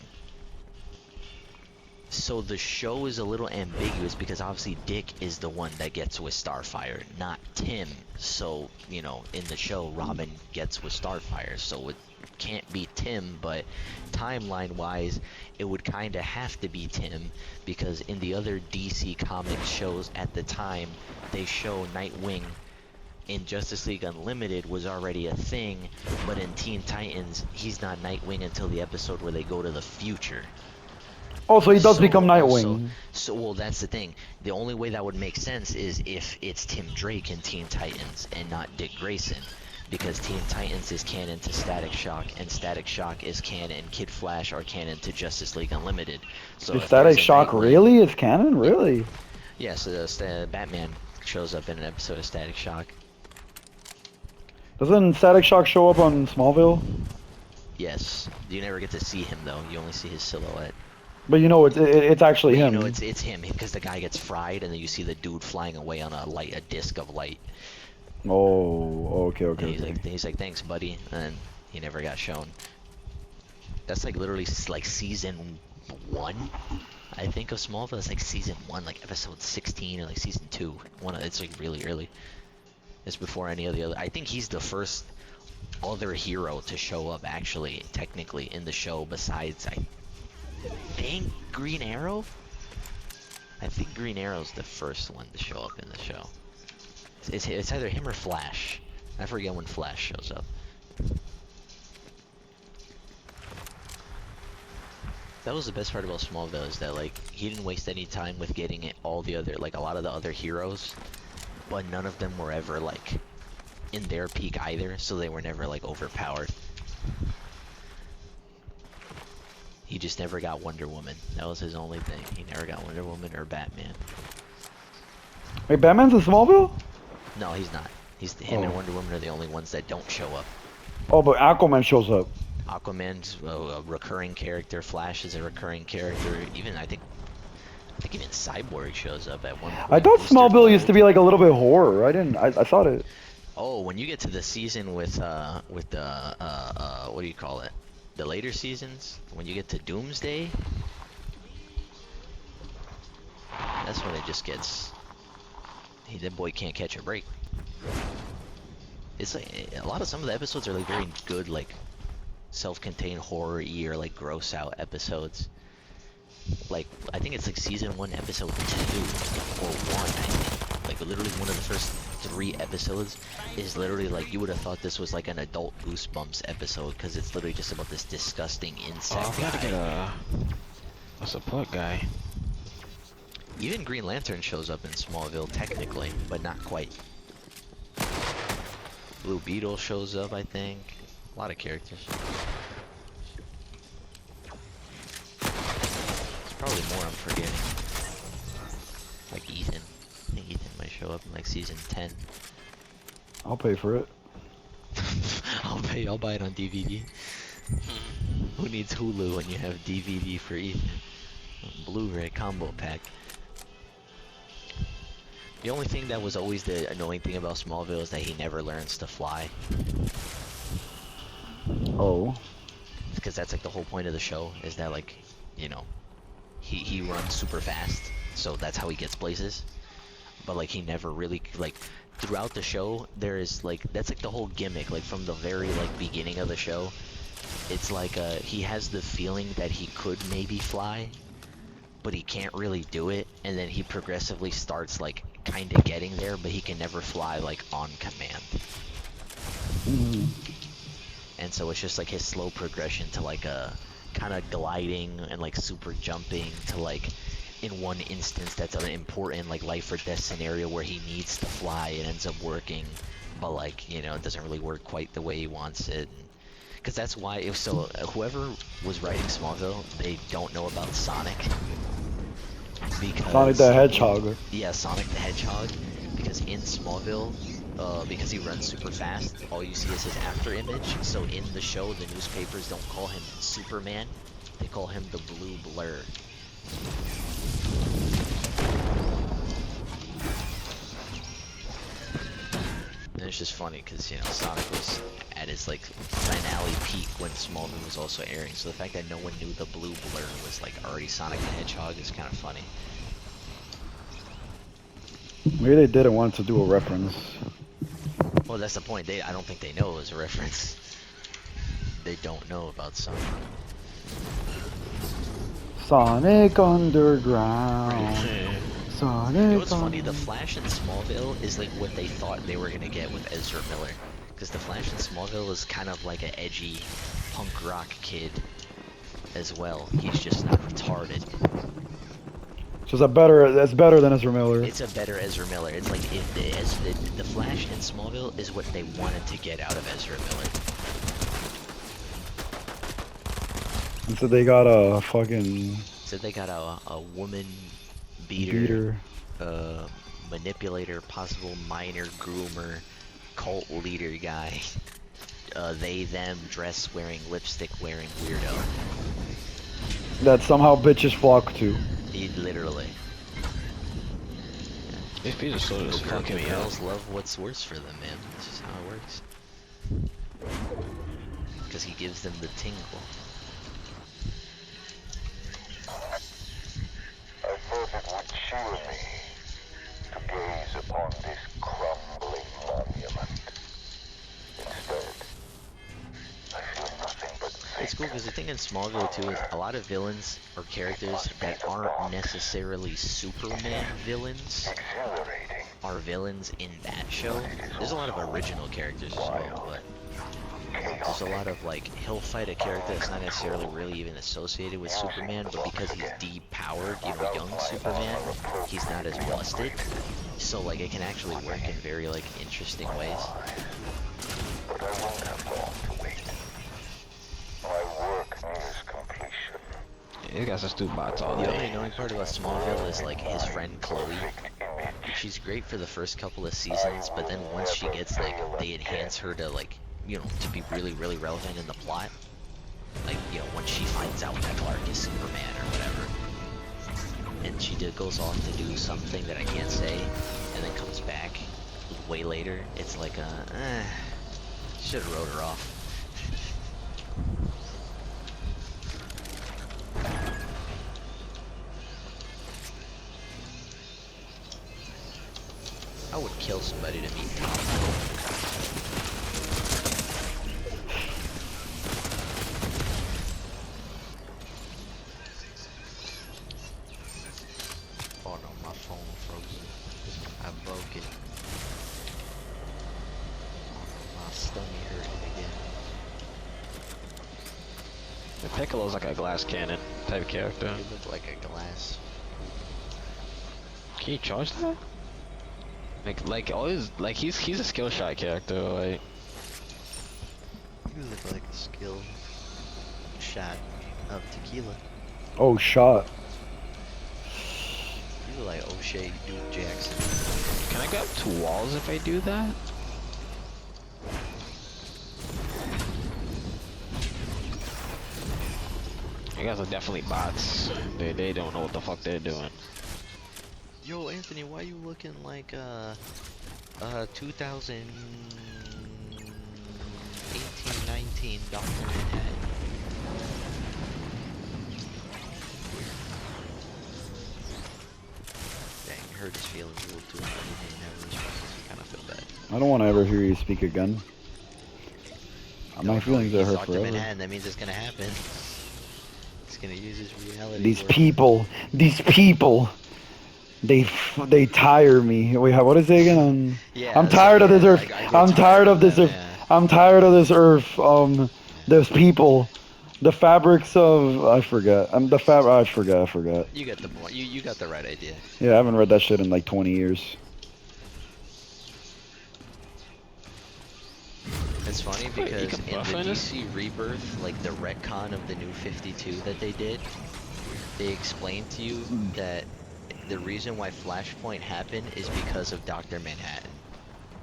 Speaker 1: So the show is a little ambiguous because obviously Dick is the one that gets with Starfire, not Tim. So, you know, in the show, Robin gets with Starfire, so it can't be Tim, but timeline-wise, it would kind of have to be Tim because in the other DC Comics shows at the time, they show Nightwing in Justice League Unlimited was already a thing, but in Teen Titans, he's not Nightwing until the episode where they go to the future.
Speaker 3: Oh, so he does become
Speaker 1: Also,
Speaker 3: Nightwing.
Speaker 1: well, that's the thing. The only way that would make sense is if it's Tim Drake in Teen Titans and not Dick Grayson, because Teen Titans is canon to Static Shock, and Static Shock is canon, Kid Flash are canon to Justice League Unlimited. So
Speaker 3: Is
Speaker 1: if
Speaker 3: Static
Speaker 1: there's a
Speaker 3: Shock
Speaker 1: Nightwing-
Speaker 3: really? Is canon? Really?
Speaker 1: Yeah, so Batman shows up in an episode of Static Shock.
Speaker 3: Doesn't Static Shock show up on Smallville?
Speaker 1: Yes, you never get to see him though. You only see his silhouette.
Speaker 3: But you know, it's actually
Speaker 1: But
Speaker 3: him.
Speaker 1: you know, it's him because the guy gets fried, and then you see the dude flying away on a disc of light.
Speaker 3: Oh, okay,
Speaker 1: And
Speaker 3: okay.
Speaker 1: he's like, thanks, buddy, and he never got shown. That's like literally like season 1, I think, of Smallville. It's like season 1, like episode 16, or like season 2. It's like really early. It's before any of the other. I think he's the first other hero to show up actually, technically, in the show besides I think Green Arrow. I think Green Arrow's the first one to show up in the show. It's either him or Flash. I forget when Flash shows up. That was the best part about Smallville, is that like he didn't waste any time with getting it, all the other, like a lot of the other heroes, but none of them were ever like in their peak either, so they were never like overpowered. He just never got Wonder Woman. That was his only thing. He never got Wonder Woman or Batman.
Speaker 3: Wait, Batman's in Smallville?
Speaker 1: No, he's not. Him and
Speaker 3: Oh.
Speaker 1: Wonder Woman are the only ones that don't show up.
Speaker 3: Oh, but Aquaman shows up.
Speaker 1: Aquaman's a recurring character. Flash is a recurring character. Even I think even Cyborg shows up at one point.
Speaker 3: I thought
Speaker 1: Booster
Speaker 3: Smallville used
Speaker 1: Gold.
Speaker 3: to be like a little bit horror. I thought it.
Speaker 1: Oh, when you get to the season with the what do you call it? The later seasons, when you get to Doomsday, that's when it just gets. That boy can't catch a break. It's like a lot of some of the episodes are like very good, like self-contained horror-y or like gross out episodes. Like I think it's like season 1, episode 2 or 1. I think like literally one of the first 3 episodes is literally like you would have thought this was like an adult Goosebumps episode because it's literally just about this disgusting insect
Speaker 2: Oh, we gotta
Speaker 1: guy.
Speaker 2: get a support guy.
Speaker 1: Even Green Lantern shows up in Smallville technically, but not quite. Blue Beetle shows up, I think. A lot of characters. There's probably more I'm forgetting. Like Ethan. I think Ethan might show up in like season 10.
Speaker 3: I'll pay for it.
Speaker 1: I'll buy it on DVD. Who needs Hulu when you have DVD for Ethan? Blu-ray combo pack. The only thing that was always the annoying thing about Smallville is that he never learns to fly.
Speaker 3: Oh.
Speaker 1: Because that's like the whole point of the show, is that like, you know, he runs super fast, so that's how he gets places. But like he never really, like, throughout the show, there is like, that's like the whole gimmick, like from the very like beginning of the show. It's like he has the feeling that he could maybe fly, but he can't really do it, and then he progressively starts like kind of getting there, but he can never fly like on command.
Speaker 3: Mm.
Speaker 1: And so it's just like his slow progression to like a kind of gliding and like super jumping to like in one instance that's an important like life or death scenario where he needs to fly. It ends up working, but like, you know, it doesn't really work quite the way he wants it. Because that's why it was so whoever was writing Smallville, they don't know about Sonic. Because
Speaker 3: Sonic the Hedgehog.
Speaker 1: yeah, Sonic the Hedgehog, because in Smallville, because he runs super fast, all you see is his after image. So in the show, the newspapers don't call him Superman, they call him the Blue Blur. And it's just funny because you know Sonic was at his like finale peak when Smallville was also airing. So the fact that no one knew the blue blur was like already Sonic the Hedgehog is kind of funny.
Speaker 3: Maybe they didn't want to do a reference.
Speaker 1: Well, that's the point. I don't think they know it was a reference. They don't know about Sonic.
Speaker 3: Sonic Underground. Sonic.
Speaker 1: You know what's funny? The Flash in Smallville is like what they thought they were gonna get with Ezra Miller, because the Flash in Smallville is kind of like an edgy punk rock kid as well. He's just not retarded.
Speaker 3: So that's better than Ezra Miller.
Speaker 1: It's a better Ezra Miller. It's like if the Flash in Smallville is what they wanted to get out of Ezra Miller.
Speaker 3: And so they got a fucking
Speaker 1: So they got a woman beater, manipulator, possible minor groomer, cult leader guy. They, them, dress wearing, lipstick wearing weirdo.
Speaker 3: that somehow bitches flock to.
Speaker 1: He literally.
Speaker 2: These pieces of soda is
Speaker 1: Girl-
Speaker 2: fucking me up.
Speaker 1: Girls love what's worse for them, man. This is how it works. Because he gives them the tingle.
Speaker 4: I thought it would cheer me to gaze upon this crumbling monument. Instead, I feel nothing but
Speaker 1: It's cool because the thing in Smallville too is a lot of villains or characters that aren't necessarily Superman villains
Speaker 4: exhilarating.
Speaker 1: are villains in that show. There's a lot of original characters as well, but there's a lot of like he'll fight a character that's not necessarily really even associated with Superman, but because he's depowered, you know, young Superman, he's not as busted. So like it can actually work in very like interesting ways.
Speaker 4: But I won't have long to wait. My work nears completion.
Speaker 2: These guys are stupid bots all
Speaker 1: The only
Speaker 2: day.
Speaker 1: annoying part about Smallville is like his friend Chloe. She's great for the first couple of seasons, but then once she gets like, they enhance her to like, you know, to be really, really relevant in the plot. Like, you know, once she finds out that Clark is Superman or whatever, and she goes off to do something that I can't say, and then comes back way later. It's like should have wrote her off. I would kill somebody to meet Tom. Oh no, my phone frozen. I broke it. Oh no, my stomach hurting again.
Speaker 2: Piccolo's like a glass cannon type character.
Speaker 1: You look like a glass.
Speaker 2: Can you charge that? Like always, like he's a skill shot character, like.
Speaker 1: You look like a skill shot of tequila.
Speaker 3: Oh, shot.
Speaker 1: You look like O'Shea Duke Jackson.
Speaker 2: Can I grab 2 walls if I do that? You guys are definitely bots. They don't know what the fuck they're doing.
Speaker 1: Yo, Anthony, why you looking like 2018-19 Dr. Manhattan? Dang, it hurts feeling real too much. He never responds. I kind of feel bad.
Speaker 3: I don't want to ever hear you speak again. My feelings are
Speaker 1: He's
Speaker 3: hurt
Speaker 1: Dr.
Speaker 3: forever.
Speaker 1: Manhattan, that means it's gonna happen. He's gonna use his reality.
Speaker 3: These
Speaker 1: for-
Speaker 3: people, they tire me. Wait, what is it again?
Speaker 1: Yeah,
Speaker 3: I'm
Speaker 1: so
Speaker 3: tired of
Speaker 1: yeah,
Speaker 3: this Earth.
Speaker 1: like, I get
Speaker 3: I'm tired of this
Speaker 1: them,
Speaker 3: Earth.
Speaker 1: yeah.
Speaker 3: I'm tired of this Earth. Those people, the fabrics of I forgot. I forgot.
Speaker 1: You get the point. You got the right idea.
Speaker 3: Yeah, I haven't read that shit in like 20 years.
Speaker 1: It's funny
Speaker 2: Wait, you
Speaker 1: because
Speaker 2: can
Speaker 1: in
Speaker 2: buff
Speaker 1: the
Speaker 2: in this?
Speaker 1: DC Rebirth, like the retcon of the New 52 that they did, they explained to you that the reason why Flashpoint happened is because of Dr. Manhattan.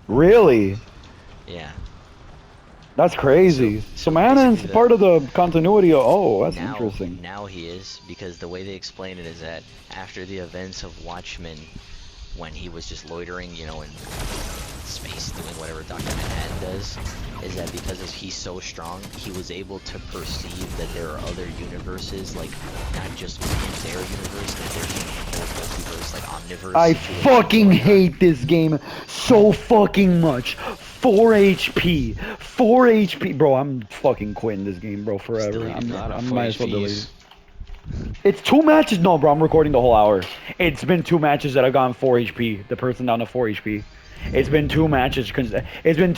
Speaker 3: Really?
Speaker 1: Yeah.
Speaker 3: That's crazy. So Manhattan's
Speaker 1: basically
Speaker 3: part of the continuity. Oh, that's
Speaker 1: now,
Speaker 3: interesting.
Speaker 1: Now he is, because the way they explain it is that after the events of Watchmen, when he was just loitering, you know, in space doing whatever Dr. Manhattan does, is that because he's so strong, he was able to perceive that there are other universes, like not just within their universe, that there's a whole multiverse, like omniverse.
Speaker 3: I
Speaker 1: situation
Speaker 3: fucking
Speaker 1: going on.
Speaker 3: hate this game so fucking much. 4 HP. 4 HP. Bro, I'm fucking quitting this game, bro, forever.
Speaker 1: Still,
Speaker 3: I'm,
Speaker 2: Not a
Speaker 3: I
Speaker 2: full
Speaker 3: might as well delete
Speaker 2: HPs.
Speaker 3: it. It's 2 matches? No, bro, I'm recording the whole hour. It's been 2 matches that I've gone 4 HP. The person down to 4 HP. It's been 2 matches. It's been 2